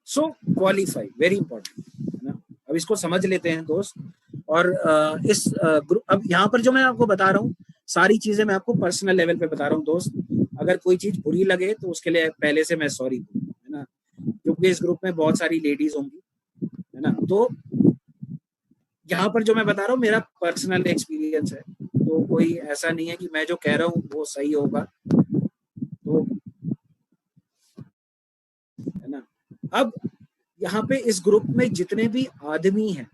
सो क्वालिफाई, वेरी इंपॉर्टेंट है ना। अब इसको समझ लेते हैं दोस्त, और इस ग्रुप, अब यहाँ पर जो मैं आपको बता रहा हूँ सारी चीजें मैं आपको पर्सनल लेवल पे बता रहा हूँ दोस्त। अगर कोई चीज बुरी लगे तो उसके लिए पहले से मैं सॉरी है ना, क्योंकि इस ग्रुप में बहुत सारी लेडीज होंगी है ना। तो यहाँ पर जो मैं बता रहा हूँ मेरा पर्सनल एक्सपीरियंस है, तो कोई ऐसा नहीं है कि मैं जो कह रहा हूँ वो सही होगा, तो है ना। अब यहाँ पे इस ग्रुप में जितने भी आदमी हैं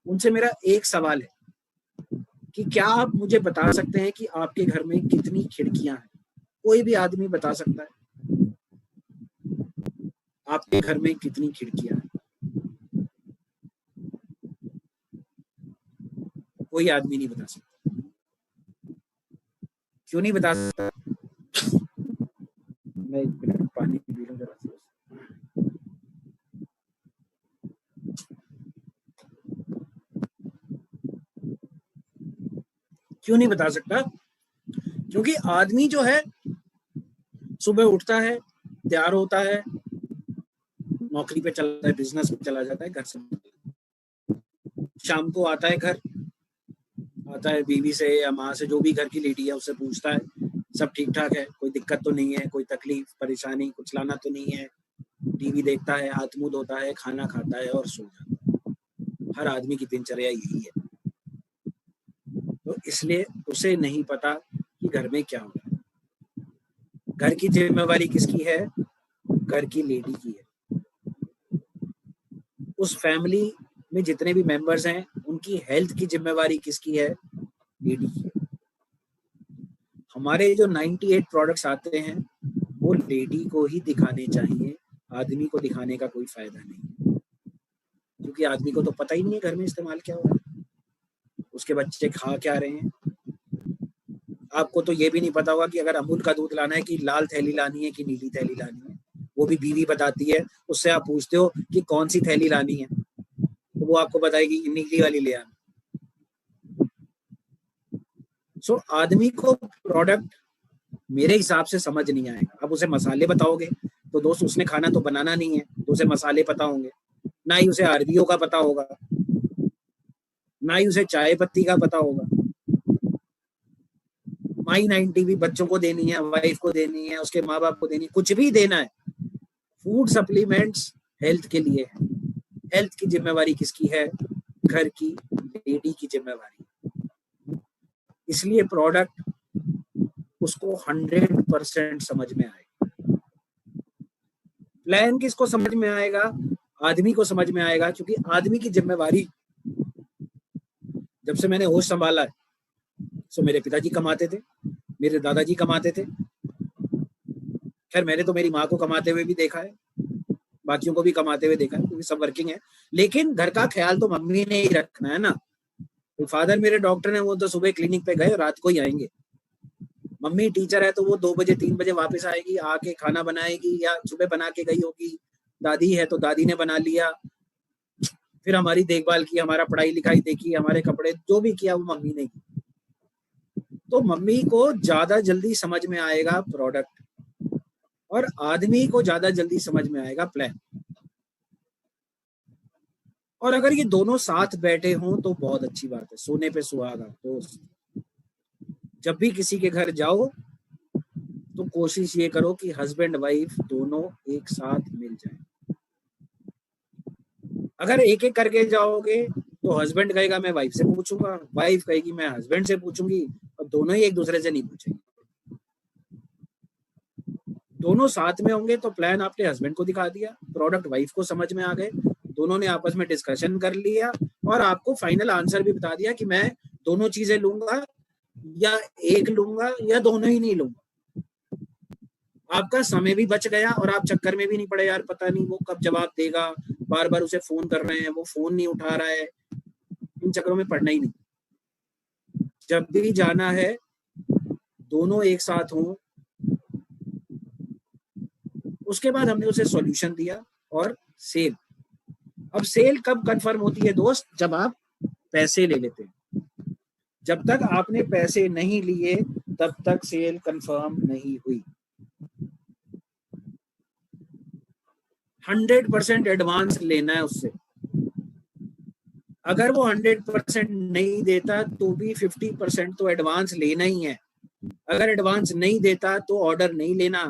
उनसे मेरा एक सवाल है कि क्या आप मुझे बता सकते हैं कि आपके घर में कितनी खिड़कियां हैं? कोई भी आदमी बता सकता है आपके घर में कितनी खिड़कियां हैं? कोई आदमी नहीं बता सकता। क्यों नहीं बता सकता? मैं 1 मिनट पानी पी लूं जरा से। क्यों नहीं बता सकता? क्योंकि आदमी जो है सुबह उठता है, तैयार होता है, नौकरी पे चला जाता है, बिजनेस पे चला जाता है, घर से शाम को आता है घर, आता है बीवी से या माँ से, जो भी घर की लेडी है उससे पूछता है सब ठीक ठाक है, कोई दिक्कत तो नहीं है, कोई तकलीफ परेशानी कुछ लाना तो नहीं है, टीवी देखता है, हाथ मुंह धोता है, खाना खाता है और सो जाता है। हर आदमी की दिनचर्या यही है। तो इसलिए उसे नहीं पता कि घर में क्या हो रहा है। घर की जिम्मेवारी किसकी है? घर की लेडी की है। उस फैमिली में जितने भी मेंबर्स हैं उनकी हेल्थ की जिम्मेवारी किसकी है? लेडी की है। हमारे जो 98 प्रोडक्ट्स आते हैं वो लेडी को ही दिखाने चाहिए, आदमी को दिखाने का कोई फायदा नहीं, क्योंकि आदमी को तो पता ही नहीं है घर में इस्तेमाल क्या हो रहा है, उसके बच्चे खा क्या रहे हैं। आपको तो ये भी नहीं पता होगा कि अगर अमूल का दूध लाना है कि लाल थैली लानी है कि नीली थैली लानी है, वो भी बीवी बताती है। उससे आप पूछते हो कि कौन सी थैली लानी है, तो वो आपको बताएगी नीली वाली ले आना। सो आदमी को प्रोडक्ट मेरे हिसाब से समझ नहीं आएगा। अब उसे मसाले बताओगे तो दोस्त उसने खाना तो बनाना नहीं है, तो उसे मसाले पता होंगे, ना ही उसे आरबीओ का पता होगा, ना ही उसे चाय पत्ती का पता होगा। माई 90 भी बच्चों को देनी है, वाइफ को देनी है, उसके माँ बाप को देनी है, कुछ भी देना है। फूड सप्लीमेंट्स हेल्थ के लिए है। हेल्थ की जिम्मेवारी किसकी है? घर की लेडी की जिम्मेवारी। इसलिए प्रोडक्ट उसको 100% समझ में आएगा। प्लान किसको समझ में आएगा? आदमी को समझ में आएगा, क्योंकि आदमी की जिम्मेवारी, जब से मैंने होश संभाला है, सो मेरे पिताजी कमाते थे, मेरे दादाजी कमाते थे, खैर मैंने तो मेरी माँ को कमाते हुए भी देखा है, बाकियों को भी कमाते हुए देखा है, क्योंकि सब वर्किंग है। लेकिन घर का ख्याल तो मम्मी ने ही रखना है ना। तो फादर मेरे डॉक्टर हैं, वो तो सुबह क्लिनिक पे गए, रात को ही आएंगे। मम्मी टीचर है तो वो 2 बजे 3 बजे वापस आएगी, आके खाना बनाएगी, या सुबह बना के गई होगी। दादी है तो दादी ने बना लिया, फिर हमारी देखभाल की, हमारा पढ़ाई लिखाई देखी, हमारे कपड़े जो भी किया वो मम्मी ने की। तो मम्मी को ज्यादा जल्दी समझ में आएगा प्रोडक्ट, और आदमी को ज्यादा जल्दी समझ में आएगा प्लान। और अगर ये दोनों साथ बैठे हों तो बहुत अच्छी बात है, सोने पे सुहागा। तो जब भी किसी के घर जाओ तो कोशिश ये करो कि हस्बैंड वाइफ दोनों एक साथ मिल जाए। अगर एक एक करके जाओगे तो हस्बैंड कहेगा मैं वाइफ से पूछूंगा, वाइफ कहेगी मैं हस्बैंड से पूछूंगी, और दोनों ही एक दूसरे से नहीं पूछेंगे। दोनों साथ में होंगे तो प्लान आपने हस्बैंड को दिखा दिया, प्रोडक्ट वाइफ को समझ में आ गए, दोनों ने आपस में डिस्कशन कर लिया और आपको फाइनल आंसर भी बता दिया कि मैं दोनों चीजें लूंगा या एक लूंगा या दोनों ही नहीं लूंगा। आपका समय भी बच गया और आप चक्कर में भी नहीं पड़े, यार पता नहीं वो कब जवाब देगा, बार बार उसे फोन कर रहे हैं, वो फोन नहीं उठा रहा है, इन चक्करों में पड़ना ही नहीं। जब भी जाना है दोनों एक साथ हों। उसके बाद हमने उसे सॉल्यूशन दिया और सेल। अब सेल कब कंफर्म होती है दोस्त? जब आप पैसे ले लेते हैं। जब तक आपने पैसे नहीं लिए तब तक सेल कंफर्म नहीं हुई। 100% एडवांस लेना है उससे। अगर वो 100% नहीं देता तो भी 50% तो एडवांस लेना ही है। अगर एडवांस नहीं देता तो ऑर्डर नहीं लेना,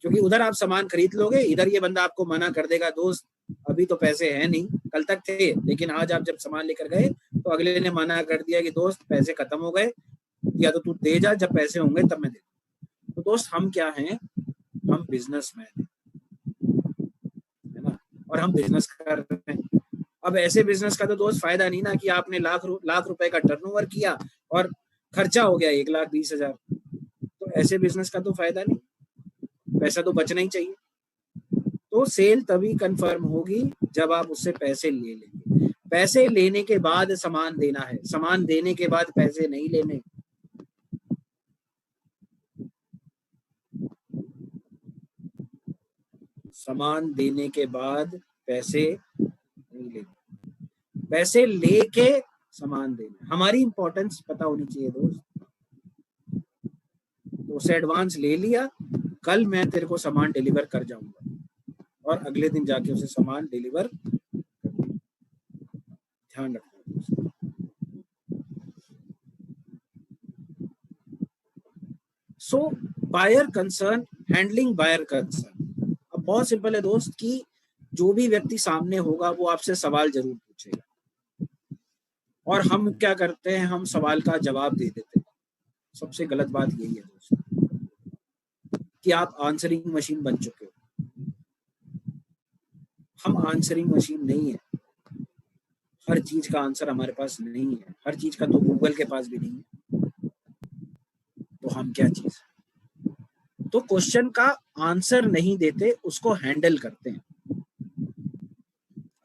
क्योंकि उधर आप सामान खरीद लोगे, इधर ये बंदा आपको मना कर देगा, दोस्त अभी तो पैसे हैं नहीं, कल तक थे लेकिन आज आप जब सामान लेकर गए तो अगले ने मना कर दिया कि दोस्त पैसे खत्म हो गए, या तो तू दे जा, जब पैसे होंगे तब मैं दे दूं। तो दोस्त हम क्या हैं? हम बिजनेसमैन है ना, और हम बिजनेस कर रहे हैं। अब ऐसे बिजनेस का तो दोस्त फायदा नहीं ना कि आपने लाख रुपए का टर्नओवर किया और खर्चा हो गया 1,20,000। तो ऐसे बिजनेस का तो फायदा नहीं, पैसा तो बचना ही चाहिए। तो सेल तभी कंफर्म होगी जब आप उससे पैसे ले लेंगे। पैसे लेने के बाद सामान देना है, सामान देने के बाद पैसे नहीं लेने। सामान देने के बाद पैसे नहीं लेने, पैसे लेके सामान देना। हमारी इंपॉर्टेंस पता होनी चाहिए दोस्त। तो उसे एडवांस ले लिया, कल मैं तेरे को सामान डिलीवर कर जाऊंगा, और अगले दिन जाके उसे सामान डिलीवर कर दिया। ध्यान रखना। So buyer concern, handling buyer concern. अब बहुत सिंपल है दोस्त कि जो भी व्यक्ति सामने होगा वो आपसे सवाल जरूर पूछेगा, और हम क्या करते हैं, हम सवाल का जवाब दे देते हैं। सबसे गलत बात यही है दोस्त कि आप आंसरिंग मशीन बन चुके हो। हम आंसरिंग मशीन नहीं है। हर चीज का आंसर हमारे पास नहीं है, हर चीज का तो गूगल के पास भी नहीं है, तो हम क्या चीज। तो क्वेश्चन का आंसर नहीं देते, उसको हैंडल करते हैं।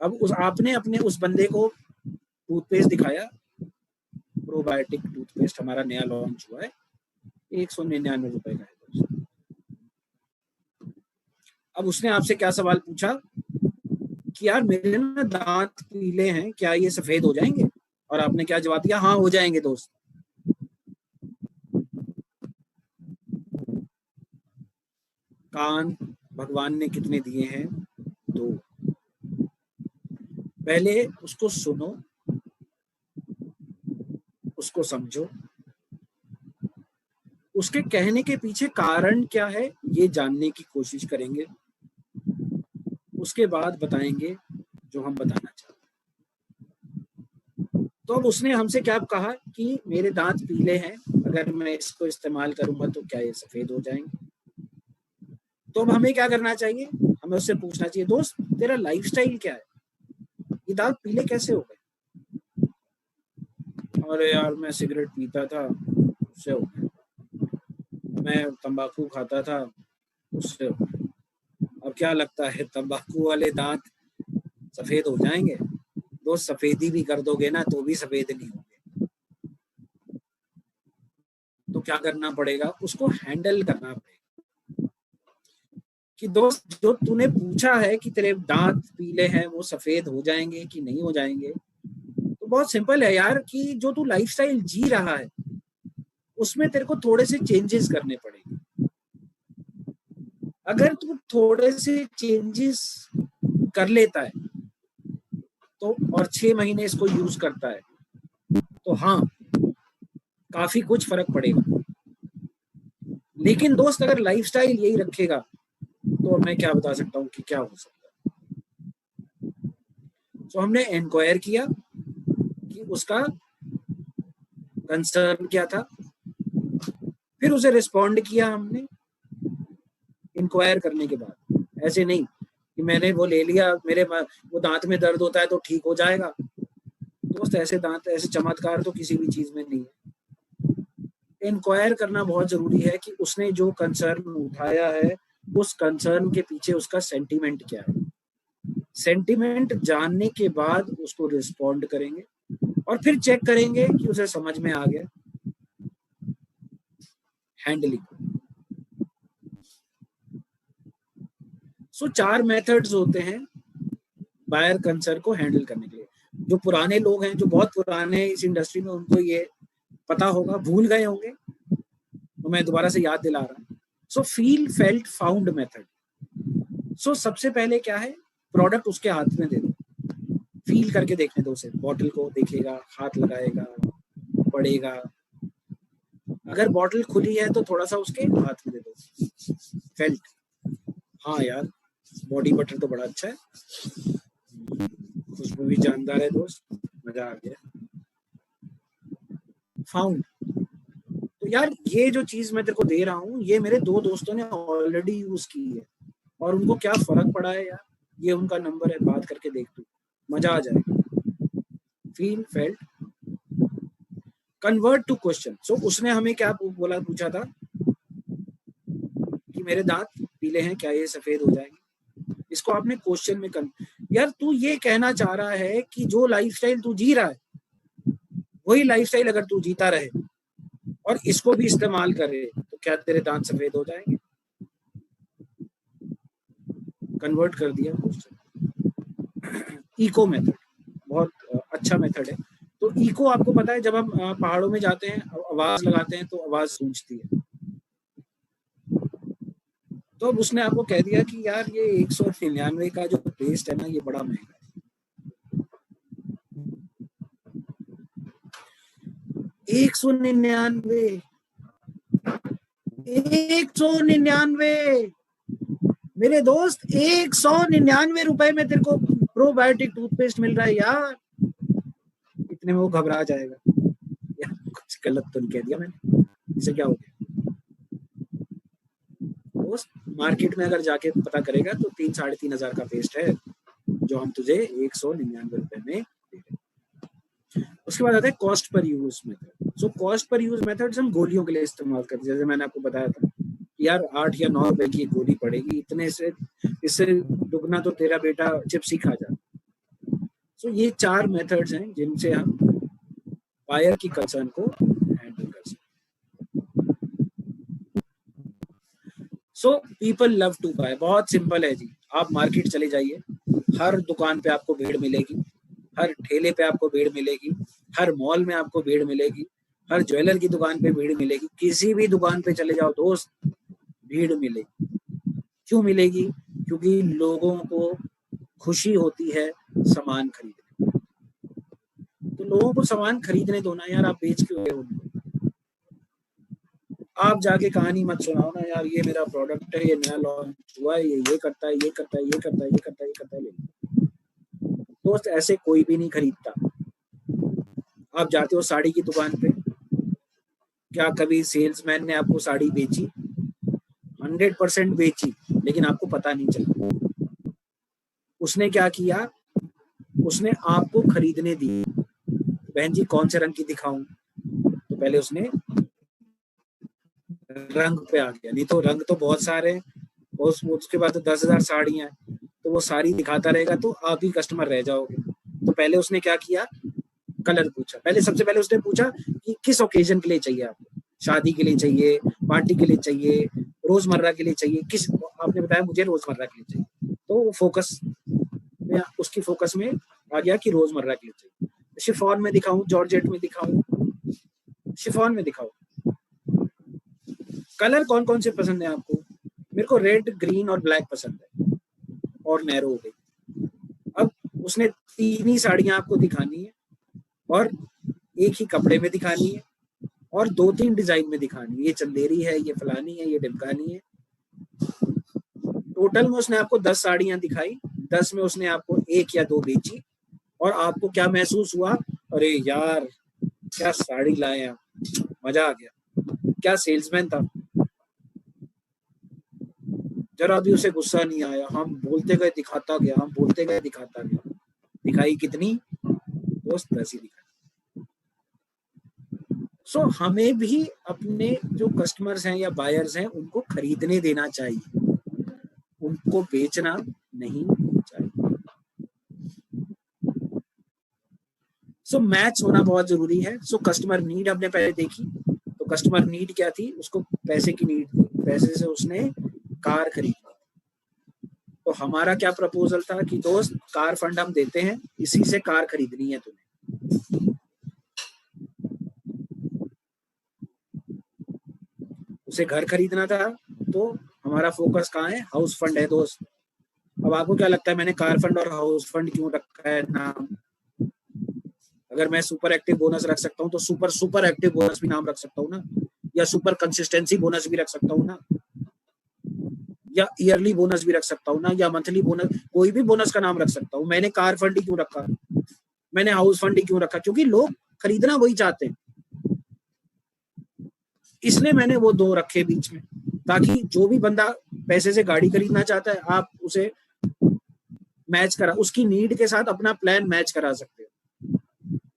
अब आपने अपने उस बंदे को टूथपेस्ट दिखाया, प्रोबायोटिक टूथपेस्ट हमारा नया लॉन्च हुआ है, 199 रुपए का है। अब उसने आपसे क्या सवाल पूछा कि यार मेरे ना दांत पीले हैं, क्या ये सफेद हो जाएंगे? और आपने क्या जवाब दिया? हाँ हो जाएंगे दोस्त। कान भगवान ने कितने दिए हैं? 2। पहले उसको सुनो, उसको समझो, उसके कहने के पीछे कारण क्या है ये जानने की कोशिश करेंगे, उसके बाद बताएंगे जो हम बताना चाहते हैं। तो अब उसने हमसे क्या कहा कि मेरे दांत पीले हैं, अगर मैं इसको इस्तेमाल करूंगा तो क्या ये सफेद हो जाएंगे? तो अब हमें क्या करना चाहिए? हमें उससे पूछना चाहिए, दोस्त तेरा लाइफस्टाइल क्या है, ये दांत पीले कैसे हो गए? अरे यार मैं सिगरेट पीता था, उससे हो गए। मैं तंबाकू खाता था, उससे हो गए। अब क्या लगता है तंबाकू वाले दांत सफेद हो जाएंगे? दोस्त सफेदी भी कर दोगे ना तो भी सफेद नहीं होंगे। तो क्या करना पड़ेगा? उसको हैंडल करना पड़ेगा कि दोस्त जो तूने पूछा है कि तेरे दांत पीले हैं वो सफेद हो जाएंगे कि नहीं हो जाएंगे, तो बहुत सिंपल है यार कि जो तू लाइफस्टाइल जी रहा है उसमें तेरे को थोड़े से चेंजेस करने पड़ेंगे। अगर तू थोड़े से चेंजेस कर लेता है तो और 6 महीने इसको यूज करता है तो हाँ काफी कुछ फर्क पड़ेगा। लेकिन दोस्त अगर लाइफस्टाइल यही रखेगा तो मैं क्या बता सकता हूँ कि क्या हो सकता है। तो हमने इंक्वायर किया कि उसका कंसर्न क्या था, फिर उसे रिस्पॉन्ड किया हमने इंक्वायर करने के बाद। ऐसे नहीं कि मैंने वो ले लिया, मेरे वो दांत में दर्द होता है तो ठीक हो जाएगा। दोस्त ऐसे दांत, ऐसे चमत्कार तो किसी भी चीज में नहीं है। इंक्वायर करना बहुत जरूरी है कि उसने जो कंसर्न उठाया है उस कंसर्न के पीछे उसका सेंटीमेंट क्या है। सेंटीमेंट जानने के बाद उसको रिस्पॉन्ड करेंगे और फिर चेक करेंगे कि उसे समझ में आ गया। हैंडलिंग। सो 4 मेथड्स होते हैं बायर कंसर्न को हैंडल करने के लिए। जो पुराने लोग हैं, जो बहुत पुराने इस इंडस्ट्री में, उनको ये पता होगा, भूल गए होंगे तो मैं दोबारा से याद दिला रहा हूँ। So feel felt found method. So सबसे पहले क्या है, प्रोडक्ट उसके हाथ में दे दो, फील करके देखने दो उसे, बॉटल को देखेगा, हाथ लगाएगा, पड़ेगा। अगर बॉटल खुली है तो थोड़ा सा उसके हाथ में दे दो, फेल्ट। हाँ यार बॉडी बटर तो बड़ा अच्छा है, खुशबू भी जानदार है दोस्त, मजा आ गया। फाउंड। तो यार ये जो चीज मैं तेरे को दे रहा हूँ ये मेरे 2 दोस्तों ने ऑलरेडी यूज की है और उनको क्या फर्क पड़ा है यार, ये उनका नंबर है, बात करके देख तू, मजा आ जाएगा। Feel felt convert to question. So उसने हमें क्या बोला, पूछा था कि मेरे दांत पीले हैं, क्या ये सफेद हो जाएंगे? इसको आपने क्वेश्चन में यार तू ये कहना चाह रहा है कि जो लाइफस्टाइल तू जी रहा है वही लाइफस्टाइल अगर तू जीता रहे और इसको भी इस्तेमाल करे तो क्या तेरे दांत सफेद हो जाएंगे? कन्वर्ट कर दिया क्वेश्चन। इको मेथड बहुत अच्छा मेथड है। तो इको आपको पता है, जब हम पहाड़ों में जाते हैं आवाज लगाते हैं तो आवाज गूंजती है। तो अब उसने आपको कह दिया कि यार ये 199 का जो पेस्ट है ना ये बड़ा महंगा है। 199, 199 मेरे दोस्त 199 में तेरे को प्रोबायोटिक टूथपेस्ट मिल रहा है यार, इतने में वो घबरा जाएगा, यार कुछ गलत तो नहीं कह दिया मैंने, इसे क्या हो गया। दोस्त मार्केट में अगर जाके पता करेगा तो 3-3,500 का पेस्ट है जो हम तुझे 199 में दे रहे। उसके बाद आता है cost per use method. So cost per use methods हम गोलियों के लिए इस्तेमाल करते हैं, जैसे मैंने आपको बताया था यार 8 या 9 रुपए की गोली पड़ेगी, इतने से इससे दुगना तो तेरा बेटा चिप्स ही खा जाता। सो ये 4 मेथड्स हैं जिनसे हम बायर की कंसर्न को हैंडल कर सकते। So people love to buy, बहुत सिंपल है जी। आप मार्केट चले जाइए, हर दुकान पे आपको भीड़ मिलेगी, हर ठेले पे आपको भीड़ मिलेगी, हर मॉल में आपको भीड़ मिलेगी, हर ज्वेलर की दुकान पे भीड़ मिलेगी, किसी भी दुकान पे चले जाओ दोस्त भीड़ मिलेगी। क्यों मिलेगी? क्योंकि लोगों को खुशी होती है सामान खरीदने, तो लोगों को सामान खरीदने दो ना यार, आप बेच क्यों रहे हो उनको? आप जाके कहानी मत सुनाओ ना यार, ये मेरा प्रोडक्ट है, ये नया लॉन्च हुआ है, ये करता है, ये करता है, ये करता है, ये करता है, ये करता है। दोस्त ऐसे कोई भी नहीं खरीदता। आप जाते हो साड़ी की दुकान पे, क्या कभी सेल्समैन ने आपको साड़ी बेची? 100% बेची, लेकिन आपको पता नहीं चला। उसने क्या किया? उसने आपको खरीदने दी। बहन जी कौन से रंग की दिखाऊं? तो पहले उसने रंग पे आ गया, नहीं तो रंग तो बहुत सारे हैं, उसके बाद तो 10,000 साड़ियां हैं, तो वो साड़ी दिखाता रहेगा तो आप ही कस्टमर रह जाओगे। तो पहले उसने क्या किया? कलर पूछा। पहले सबसे पहले उसने पूछा कि किस ओकेजन के लिए चाहिए आपको, शादी के लिए चाहिए, पार्टी के लिए चाहिए, रोजमर्रा के लिए चाहिए, किस, आपने बताया मुझे रोजमर्रा के लिए चाहिए, तो वो फोकस में, उसकी फोकस में आ गया कि रोजमर्रा के लिए चाहिए। शिफॉन में दिखाऊं, जॉर्जेट में दिखाऊं? शिफॉन में दिखाओ। कलर कौन कौन से पसंद है आपको? मेरे को रेड, ग्रीन और ब्लैक पसंद है, और नैरो हो गई। अब उसने 3 ही साड़ियां आपको दिखानी है, और एक ही कपड़े में दिखानी है, और 2-3 डिजाइन में दिखानी है, ये चंदेरी है, ये फलानी है, ये ढिमकानी है। टोटल में उसने आपको 10 साड़ियां दिखाई, 10 में उसने आपको 1 या 2 बेची, और आपको क्या महसूस हुआ? अरे यार क्या साड़ी लाए आप, मजा आ गया, क्या सेल्समैन था। जरा भी उसे गुस्सा नहीं आया, हम बोलते गए दिखाता गया, हम बोलते गए दिखाता गया। दिखाई कितनी दोस्त? 10 ही दिखाई। सो हमें भी अपने जो कस्टमर्स हैं या बायर्स हैं उनको खरीदने देना चाहिए, उनको बेचना नहीं चाहिए। सो मैच होना बहुत जरूरी है। सो कस्टमर नीड हमने पहले देखी, तो कस्टमर नीड क्या थी? उसको पैसे की नीड थी, पैसे से उसने कार खरीदी। तो हमारा क्या प्रपोजल था कि दोस्त कार फंड हम देते हैं, इसी से कार खरीदनी है तुम्हें। उसे घर खरीदना था, तो हमारा फोकस कहाँ है? हाउस फंड है दोस्त। अब आपको क्या लगता है मैंने कार फंड और हाउस फंड क्यों रखा है नाम? अगर मैं सुपर एक्टिव बोनस रख सकता हूँ तो सुपर सुपर एक्टिव बोनस भी नाम रख सकता हूँ ना, या सुपर कंसिस्टेंसी बोनस भी रख सकता हूँ ना, या ईयरली बोनस भी रख सकता हूँ ना, या मंथली बोनस, कोई भी बोनस का नाम रख सकता हूँ। मैंने कार फंड ही क्यों रखा? मैंने हाउस फंड ही क्यों रखा? क्योंकि लोग खरीदना वही चाहते हैं, इसलिए मैंने वो 2 रखे बीच में, ताकि जो भी बंदा पैसे से गाड़ी खरीदना चाहता है आप उसे मैच करा, उसकी नीड के साथ अपना प्लान मैच करा सकते हो।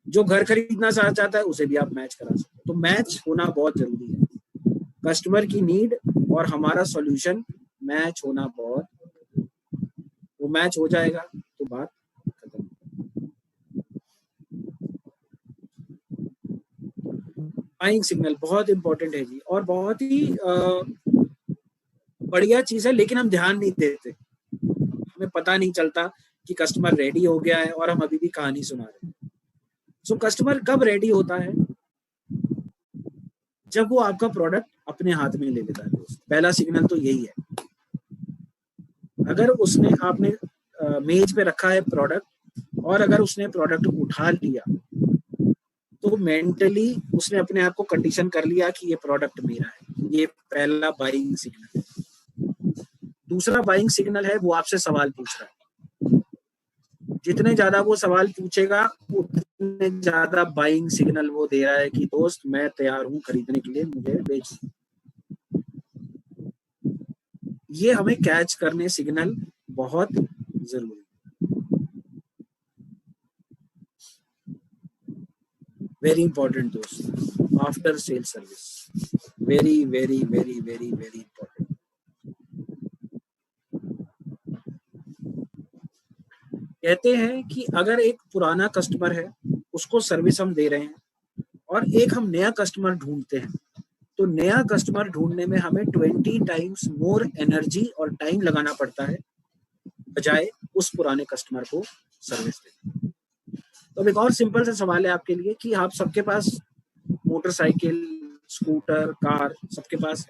जो घर खरीदना चाहता है उसे भी आप मैच करा सकते हो। तो मैच होना बहुत जरूरी है, कस्टमर की नीड और हमारा सॉल्यूशन मैच होना बहुत, वो मैच हो जाएगा तो बात खत्म। बाइंग सिग्नल बहुत इंपॉर्टेंट है जी, और बहुत ही बढ़िया चीज है, लेकिन हम ध्यान नहीं देते, हमें पता नहीं चलता कि कस्टमर रेडी हो गया है और हम अभी भी कहानी सुना रहे हैं। सो कस्टमर कब रेडी होता है? जब वो आपका प्रोडक्ट अपने हाथ में ले लेता है दोस्त। पहला सिग्नल तो यही है। अगर उसने, आपने मेज पे रखा है प्रोडक्ट, और अगर उसने प्रोडक्ट उठा लिया, तो मेंटली उसने अपने आप को कंडीशन कर लिया कि ये प्रोडक्ट मेरा है। ये पहला बाइंग सिग्नल है। दूसरा बाइंग सिग्नल है, वो आपसे सवाल पूछ रहा है। जितने ज्यादा वो सवाल पूछेगा उतने ज्यादा बाइंग सिग्नल वो दे रहा है कि दोस्त मैं तैयार हूं खरीदने के लिए, मुझे बेच। ये हमें कैच करने सिग्नल बहुत जरूरी। वेरी इंपॉर्टेंट दोस्त, after sale service very very very very very important. कहते हैं कि अगर एक पुराना कस्टमर है उसको सर्विस हम दे रहे हैं और एक हम नया कस्टमर ढूंढते हैं, तो नया कस्टमर ढूंढने में हमें 20 टाइम्स मोर एनर्जी और टाइम लगाना पड़ता है बजाय उस पुराने कस्टमर को सर्विस देने। तो एक और सिंपल सा सवाल है आपके लिए कि आप सबके पास मोटरसाइकिल, स्कूटर, कार सबके पास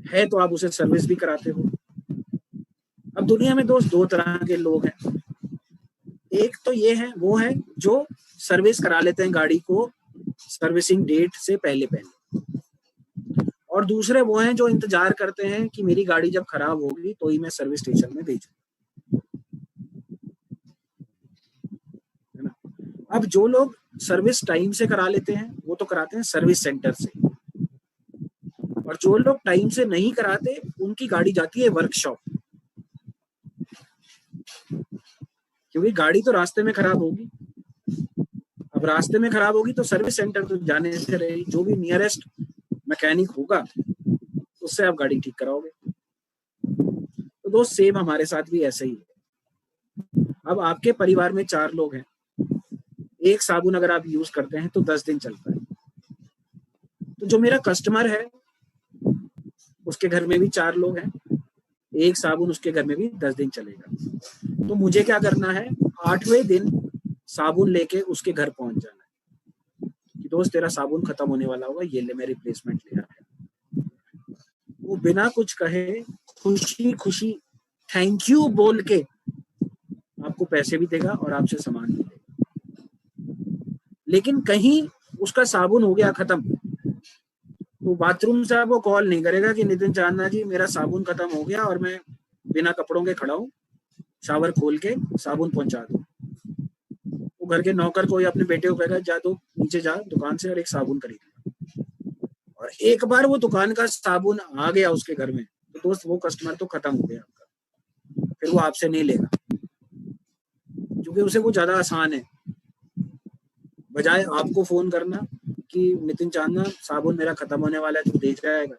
है तो आप उसे सर्विस भी कराते हो। अब दुनिया में दोस्त दो तरह के लोग हैं। एक तो ये है, वो है जो सर्विस करा लेते हैं गाड़ी को सर्विसिंग डेट से पहले पहले, और दूसरे वो हैं जो इंतजार करते हैं कि मेरी गाड़ी जब खराब होगी तो ही मैं सर्विस स्टेशन में भेजूं, है ना। अब जो लोग सर्विस टाइम से करा लेते हैं वो तो कराते हैं सर्विस सेंटर से, और जो लोग टाइम से नहीं कराते उनकी गाड़ी जाती है वर्कशॉप, क्योंकि गाड़ी तो रास्ते में खराब होगी। अब रास्ते में खराब होगी तो सर्विस सेंटर तो जाने से रही, जो भी नियरेस्ट मैकेनिक होगा उससे आप गाड़ी ठीक कराओगे। तो दोस्त सेम हमारे साथ भी ऐसे ही है। अब आपके परिवार में 4 लोग हैं, एक साबुन अगर आप यूज करते हैं तो 10 दिन चलता है, तो जो मेरा कस्टमर है उसके घर में भी 4 लोग हैं, एक साबुन उसके घर में भी 10 दिन चलेगा। तो मुझे क्या करना है, 8वें दिन साबुन लेके उसके घर पहुंच जाना है कि दोस्त तेरा साबुन खत्म होने वाला होगा, ये ले मैं रिप्लेसमेंट ले आया। वो बिना कुछ कहे खुशी खुशी थैंक यू बोल के आपको पैसे भी देगा और आपसे सामान भी देगा। लेकिन कहीं उसका साबुन हो गया खत्म तो बाथरूम से आपको कॉल नहीं करेगा कि नितिन चांदना जी मेरा साबुन खत्म हो गया और मैं बिना कपड़ों के खड़ा हूँ, शावर खोल के साबुन पहुंचा दो। वो घर के नौकर को या अपने बेटे को कहेगा जा तो नीचे जा दुकान से और एक साबुन खरीद। और एक बार वो दुकान का साबुन आ गया उसके घर में तो दोस्त वो कस्टमर तो खत्म हो गया आपका, फिर वो आपसे नहीं लेगा, क्योंकि उसे वो ज्यादा आसान है बजाय आपको फोन करना कि नितिन चांदना साबुन मेरा खत्म होने वाला है, तू दे जाएगा।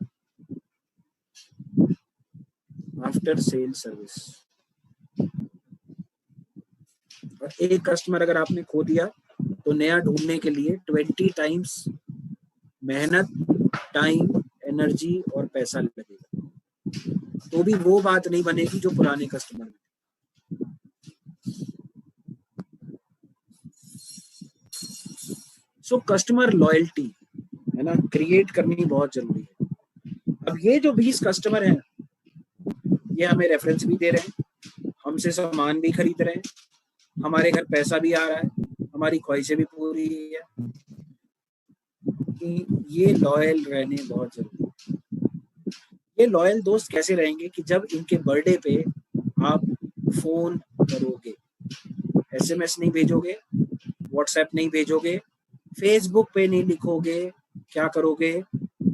After sale service. और एक कस्टमर अगर आपने खो दिया तो नया ढूंढने के लिए 20 टाइम्स मेहनत, टाइम, एनर्जी और पैसा लगेगा, तो भी वो बात नहीं बनेगी जो पुराने कस्टमर में। सो कस्टमर लॉयल्टी है ना, क्रिएट करनी बहुत जरूरी है। अब ये जो 20 कस्टमर हैं ये हमें रेफरेंस भी दे रहे हैं, हमसे सामान भी खरीद रहे हैं, हमारे घर पैसा भी आ रहा है, हमारी ख्वाहिशें भी पूरी है, कि ये लॉयल रहने बहुत जरूरी है। ये लॉयल दोस्त कैसे रहेंगे कि जब इनके बर्थडे पे आप फोन करोगे, SMS नहीं भेजोगे, व्हाट्सएप नहीं भेजोगे, फेसबुक पे नहीं लिखोगे, क्या करोगे,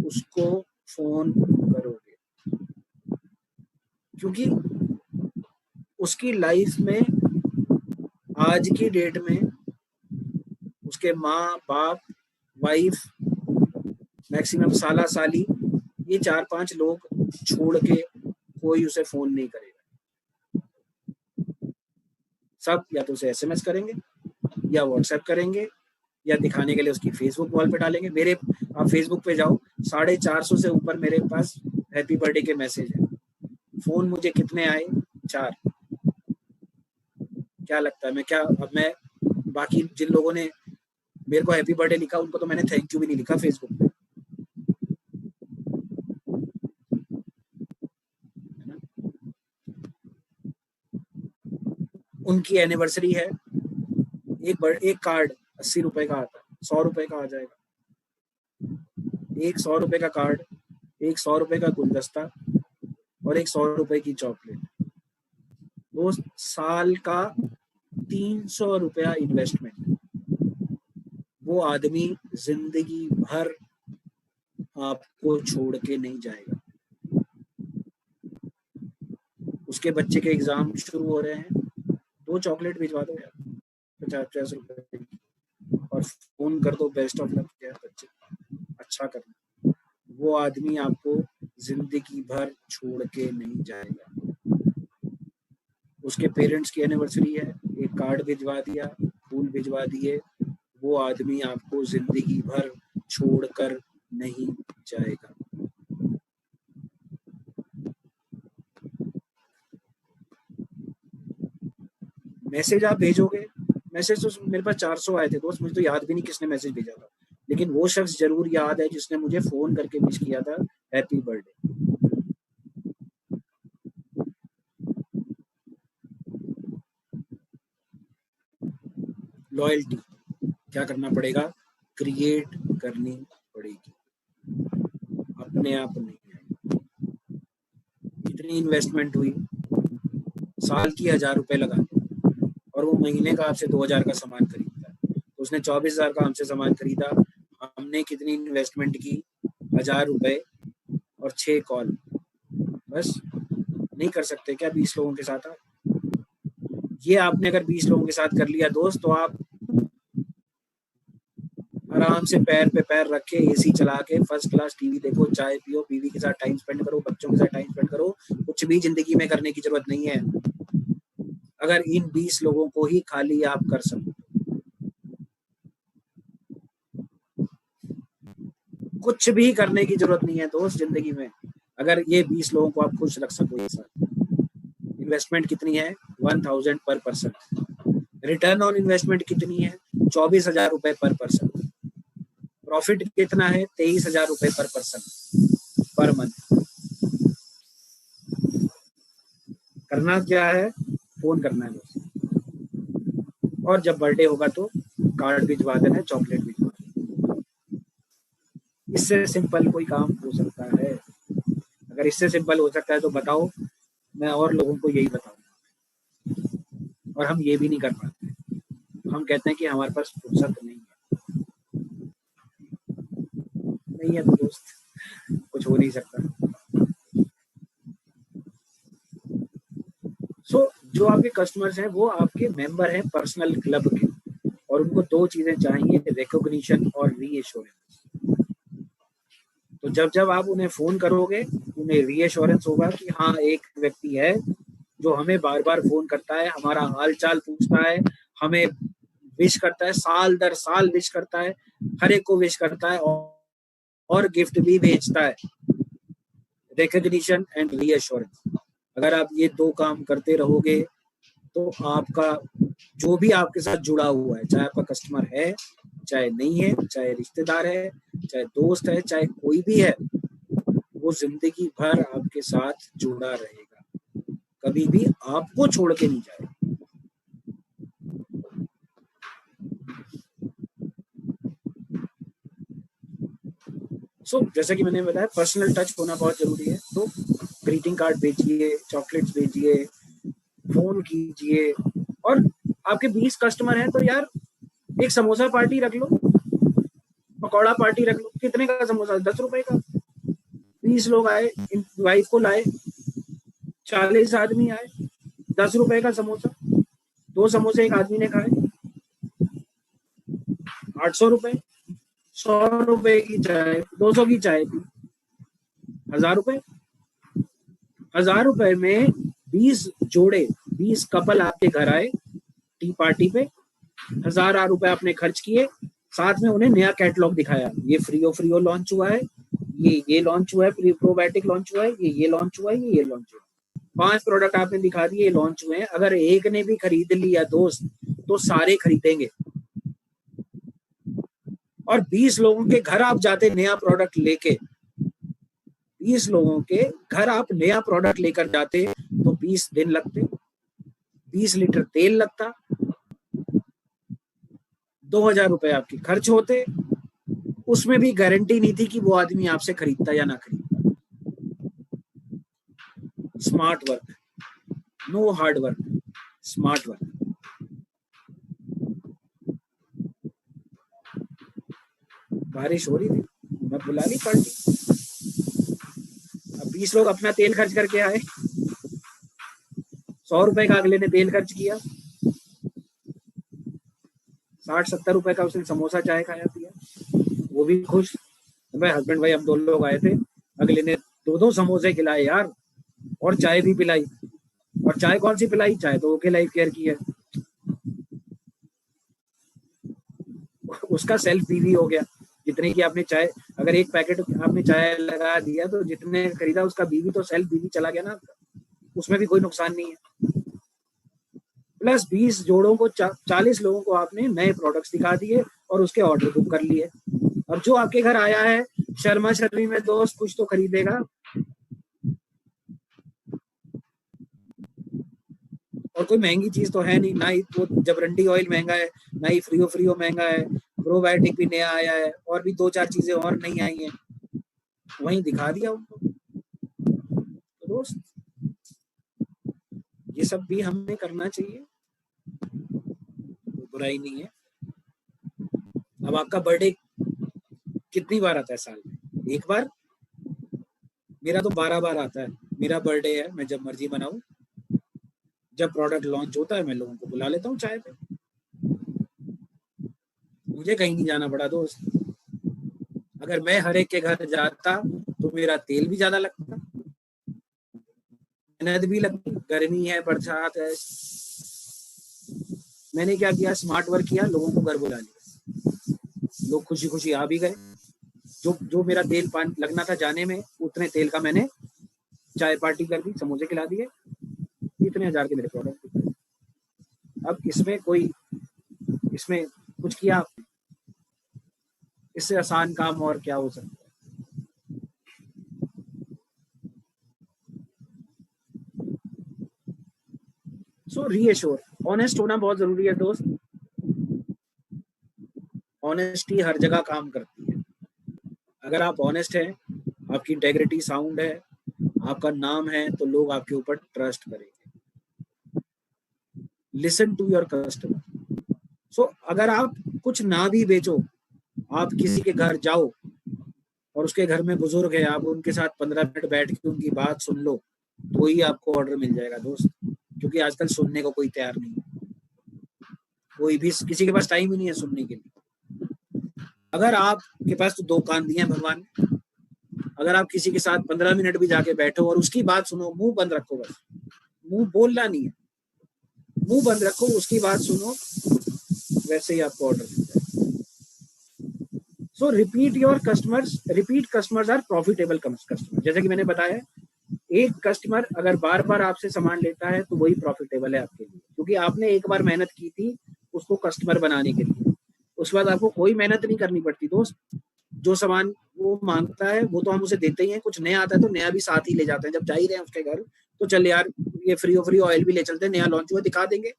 उसको फोन करोगे, क्योंकि उसकी लाइफ में आज की डेट में उसके माँ बाप, वाइफ, मैक्सिमम साला साली, ये 4-5 लोग छोड़ के कोई उसे फोन नहीं करेगा। सब या तो उसे SMS करेंगे या व्हाट्सएप करेंगे या दिखाने के लिए उसकी फेसबुक वॉल पे डालेंगे। मेरे आप फेसबुक पे जाओ, 450 से ऊपर मेरे पास हैप्पी बर्थडे के मैसेज है। फोन मुझे कितने आए? 4। क्या लगता है मैं क्या, अब मैं बाकी जिन लोगों ने मेरे को हैप्पी बर्थडे लिखा उनको तो मैंने थैंक यू भी नहीं लिखा फेसबुक पे, उनकी एनिवर्सरी है, एक कार्ड 80 रुपए का आता है, 100 रुपए का आ जाएगा, एक 100 रुपए का कार्ड एक 100 रुपए का गुलदस्ता और एक 100 रुपए की चॉकलेट, वो साल का 300 रुपया इन्वेस्टमेंट। वो आदमी जिंदगी भर आपको छोड़ के नहीं जाएगा। उसके बच्चे के एग्जाम शुरू हो रहे हैं, 2 चॉकलेट भिजवा दो यार 50-50 रुपए की, और फोन कर दो बेस्ट ऑफ लक यार बच्चे, अच्छा करना। वो आदमी आपको जिंदगी भर छोड़ के नहीं जाएगा। उसके पेरेंट्स की एनिवर्सरी है, एक कार्ड भिजवा दिया, फूल भिजवा दिए, वो आदमी आपको जिंदगी भर छोड़कर नहीं जाएगा। मैसेज आप भेजोगे, मैसेज तो मेरे पास 400 आए थे दोस्त, मुझे तो याद भी नहीं किसने मैसेज भेजा था, लेकिन वो शख्स जरूर याद है जिसने मुझे फोन करके विश किया था हैप्पी बर्थडे। लॉयल्टी क्या करना पड़ेगा, क्रिएट करनी पड़ेगी, अपने आप नहीं आएगी। कितनी इन्वेस्टमेंट हुई, साल की 1000 रुपए लगा और वो महीने का आपसे 2000 का सामान खरीदता है, तो उसने 24,000 का हमसे सामान खरीदा, हमने कितनी इन्वेस्टमेंट की, 1000 रुपए और 6 कॉल, बस। नहीं कर सकते क्या 20 लोगों के साथ आप? ये आपने अगर 20 लोगों के साथ कर लिया दोस्त, तो आप आराम से पैर पे पैर रख के एसी चला के फर्स्ट क्लास टीवी देखो, चाय पियो, बीवी के साथ टाइम स्पेंड करो, बच्चों के साथ टाइम स्पेंड करो, कुछ भी जिंदगी में करने की जरूरत नहीं है अगर इन 20 लोगों को ही खाली आप कर सको। कुछ भी करने की जरूरत नहीं है दोस्त जिंदगी में, अगर ये 20 लोगों को आप खुश रख सको एक साथ। इन्वेस्टमेंट कितनी है, 1000 पर पर्सन। रिटर्न ऑन इन्वेस्टमेंट कितनी है, 24,000 रुपए पर पर्सन। प्रॉफिट कितना है, 23,000 रुपए पर पर्सन पर मंथ। करना क्या है, फोन करना है बस, और जब बर्थडे होगा तो कार्ड भिजवा देना है, चॉकलेट भिजवा देना। इससे सिंपल कोई काम हो सकता है? अगर इससे सिंपल हो सकता है तो बताओ, मैं और लोगों को यही बताऊंगा। और हम ये भी नहीं कर पाते, हम कहते हैं कि हमारे पास फुर्सत नहीं है। नहीं है तो दोस्त कुछ हो नहीं सकता। जो आपके कस्टमर्स हैं वो आपके मेंबर हैं पर्सनल क्लब के, और उनको 2 चीजें चाहिए, रिकॉग्निशन और रीएश्योरेंस। तो जब जब आप उन्हें फोन करोगे, उन्हें रीएश्योरेंस होगा कि हाँ एक व्यक्ति है जो हमें बार बार फोन करता है, हमारा हाल चाल पूछता है, हमें विश करता है, साल दर साल विश करता है, हर एक को विश करता है और गिफ्ट भी भेजता है। रिकॉग्निशन एंड रीएश्योरेंस, अगर आप ये 2 काम करते रहोगे तो आपका जो भी आपके साथ जुड़ा हुआ है, चाहे आपका कस्टमर है, चाहे नहीं है, चाहे रिश्तेदार है, चाहे दोस्त है, चाहे कोई भी है, वो जिंदगी भर आपके साथ जुड़ा रहेगा, कभी भी आपको छोड़ के नहीं जाएगा। जैसा कि मैंने बताया, पर्सनल टच होना बहुत जरूरी है। तो ग्रीटिंग कार्ड भेजिए, चॉकलेट्स भेजिए, फोन कीजिए, और आपके 20 कस्टमर हैं तो यार एक समोसा पार्टी रख लो, पकौड़ा पार्टी रख लो। कितने का समोसा, 10 रुपए का। 20 लोग आए, वाइफ को लाए, 40 आदमी आए, 10 रुपए का समोसा, 2 समोसे एक आदमी ने खाए, 800 रुपए। 100 रुपए की चाय, 200 की चाय पी, 1000 रुपए। 1000 रुपए में 20 जोड़े, 20 कपल आपके घर आए टी पार्टी पे, 1000 रुपए आपने खर्च किए, साथ में उन्हें नया कैटलॉग दिखाया, ये फ्रीओ लॉन्च हुआ है, ये लॉन्च हुआ है, प्रोबायोटिक लॉन्च हुआ है, ये लॉन्च हुआ है, ये लॉन्च हुआ है। 5 प्रोडक्ट आपने दिखा दिए, लॉन्च हुए हैं। अगर एक ने भी खरीद लिया दोस्त, तो सारे खरीदेंगे। और 20 लोगों के घर आप जाते नया प्रोडक्ट लेके, 20 लोगों के घर आप नया प्रोडक्ट लेकर जाते तो 20 दिन लगते, 20 लीटर तेल लगता, 2000 रुपए आपके खर्च होते। उसमें भी गारंटी नहीं थी कि वो आदमी आपसे खरीदता या ना खरीदता। Smart work, no hard work, smart work. बारिश हो रही थी, मैं बुला ली पार्टी। अब 20 लोग अपना तेल खर्च करके आए, 100 रुपए का अगले ने तेल खर्च किया, 60-70 रुपए का उसने समोसा चाय खाया पिया, वो भी खुश। मैं हस्बैंड भाई हम 2 लोग आए थे, अगले ने 2-2 समोसे खिलाए यार, और चाय भी पिलाई। और चाय कौन सी पिलाई? चाय तो ओके लाइफ केयर की है। उसका सेल्फ पीवी हो गया, जितने की आपने चाय, अगर एक पैकेट आपने चाय लगा दिया तो जितने खरीदा उसका बीवी तो सेल्फ बीवी चला गया ना, उसमें भी कोई नुकसान नहीं है। प्लस 20 जोड़ों को 40 लोगों को आपने नए प्रोडक्ट्स दिखा दिए और उसके ऑर्डर बुक कर लिए। अब जो आपके घर आया है शर्मा शर्मी में दोस्त कुछ तो खरीदेगा, और कोई महंगी चीज तो है नहीं, ना ही वो जबरंडी ऑयल महंगा है, ना ही फ्रीओ महंगा है, प्रोबायोटिक भी नया आया है, और भी 2-4 चीजें और नहीं आई हैं, वहीं दिखा दिया उनको। तो दोस्त ये सब भी हमें करना चाहिए, बुराई नहीं है। अब आपका बर्थडे कितनी बार आता है साल में? एक बार? मेरा तो 12 बार आता है। मेरा बर्थडे है, मैं जब मर्जी मनाऊं, जब प्रोडक्ट लॉन्च होता है मैं लोगों को बुला लेता हूँ चाय पे, मुझे कहीं नहीं जाना पड़ा दोस्त। अगर मैं हर एक के घर जाता तो मेरा तेल भी ज्यादा लगता, मेहनत भी लगती, गर्मी है, बरसात है। मैंने क्या किया, स्मार्ट वर्क किया, लोगों को घर बुला लिया, लोग खुशी खुशी आ भी गए। जो जो मेरा तेल पान लगना था जाने में, उतने तेल का मैंने चाय पार्टी कर दी, समोसे खिला दिए, इतने हजार के मेरे प्रोडक्ट। अब इसमें कुछ किया आपने, इससे आसान काम और क्या हो सकता है? सो रीएश्योर, ऑनेस्ट होना बहुत जरूरी है दोस्त। ऑनेस्टी हर जगह काम करती है। अगर आप ऑनेस्ट हैं, आपकी इंटेग्रिटी साउंड है, आपका नाम है, तो लोग आपके ऊपर ट्रस्ट करेंगे। Listen to your customer. So अगर आप कुछ ना भी बेचो, आप किसी के घर जाओ और उसके घर में बुजुर्ग है, आप उनके साथ 15 मिनट बैठ के उनकी बात सुन लो, तो ही आपको ऑर्डर मिल जाएगा दोस्त। क्योंकि आजकल सुनने को कोई तैयार नहीं है, कोई भी, किसी के पास टाइम ही नहीं है सुनने के लिए। अगर आपके पास तो 2 कान दिए हैं भगवान ने, अगर आप किसी के साथ 15 मिनट भी जाके बैठो और उसकी बात सुनो, मुंह बंद रखो, बस मुंह बोलना नहीं है, मुंह बंद रखो, उसकी बात सुनो, वैसे ही आपको ऑर्डर मिल जाएगा। So repeat customers are profitable customer. जैसे कि मैंने बताया, एक कस्टमर अगर बार बार आपसे सामान लेता है तो वही प्रॉफिटेबल है आपके लिए, क्योंकि आपने एक बार मेहनत की थी उसको कस्टमर बनाने के लिए। उसके बाद आपको कोई मेहनत नहीं करनी पड़ती दोस्त। जो सामान वो मांगता है वो तो हम उसे देते ही हैं, कुछ नया आता है तो नया भी साथ ही ले जाते हैं। जब जा ही रहे हैं उसके घर तो चल यार ये फ्री ऑयल भी ले चलते हैं, नया लॉन्च हुआ दिखा देंगे।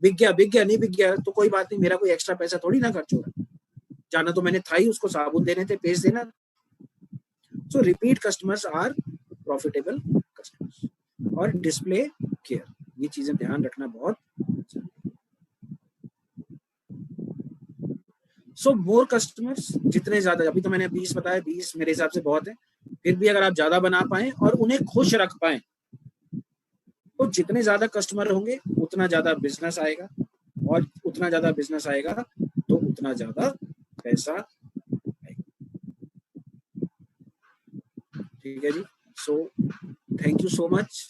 बिक गया नहीं बिक गया तो कोई बात नहीं, मेरा कोई एक्स्ट्रा पैसा थोड़ी ना खर्च हो रहा, जाना तो मैंने था ही, उसको साबुन देने थे, पेस्ट देना। So repeat customers are profitable customers. और डिस्प्ले केयर, ये चीजें ध्यान रखना बहुत जरूरी है। सो मोर कस्टमर्स, जितने ज्यादा, अभी तो मैंने 20 बताया, 20 मेरे हिसाब से बहुत है, फिर भी अगर आप ज्यादा बना पाए और उन्हें खुश रख पाए, तो जितने ज्यादा कस्टमर होंगे उतना ज्यादा बिजनेस आएगा, और उतना ज्यादा बिजनेस आएगा तो उतना ज्यादा पैसा आएगा। ठीक है जी। So thank you so much.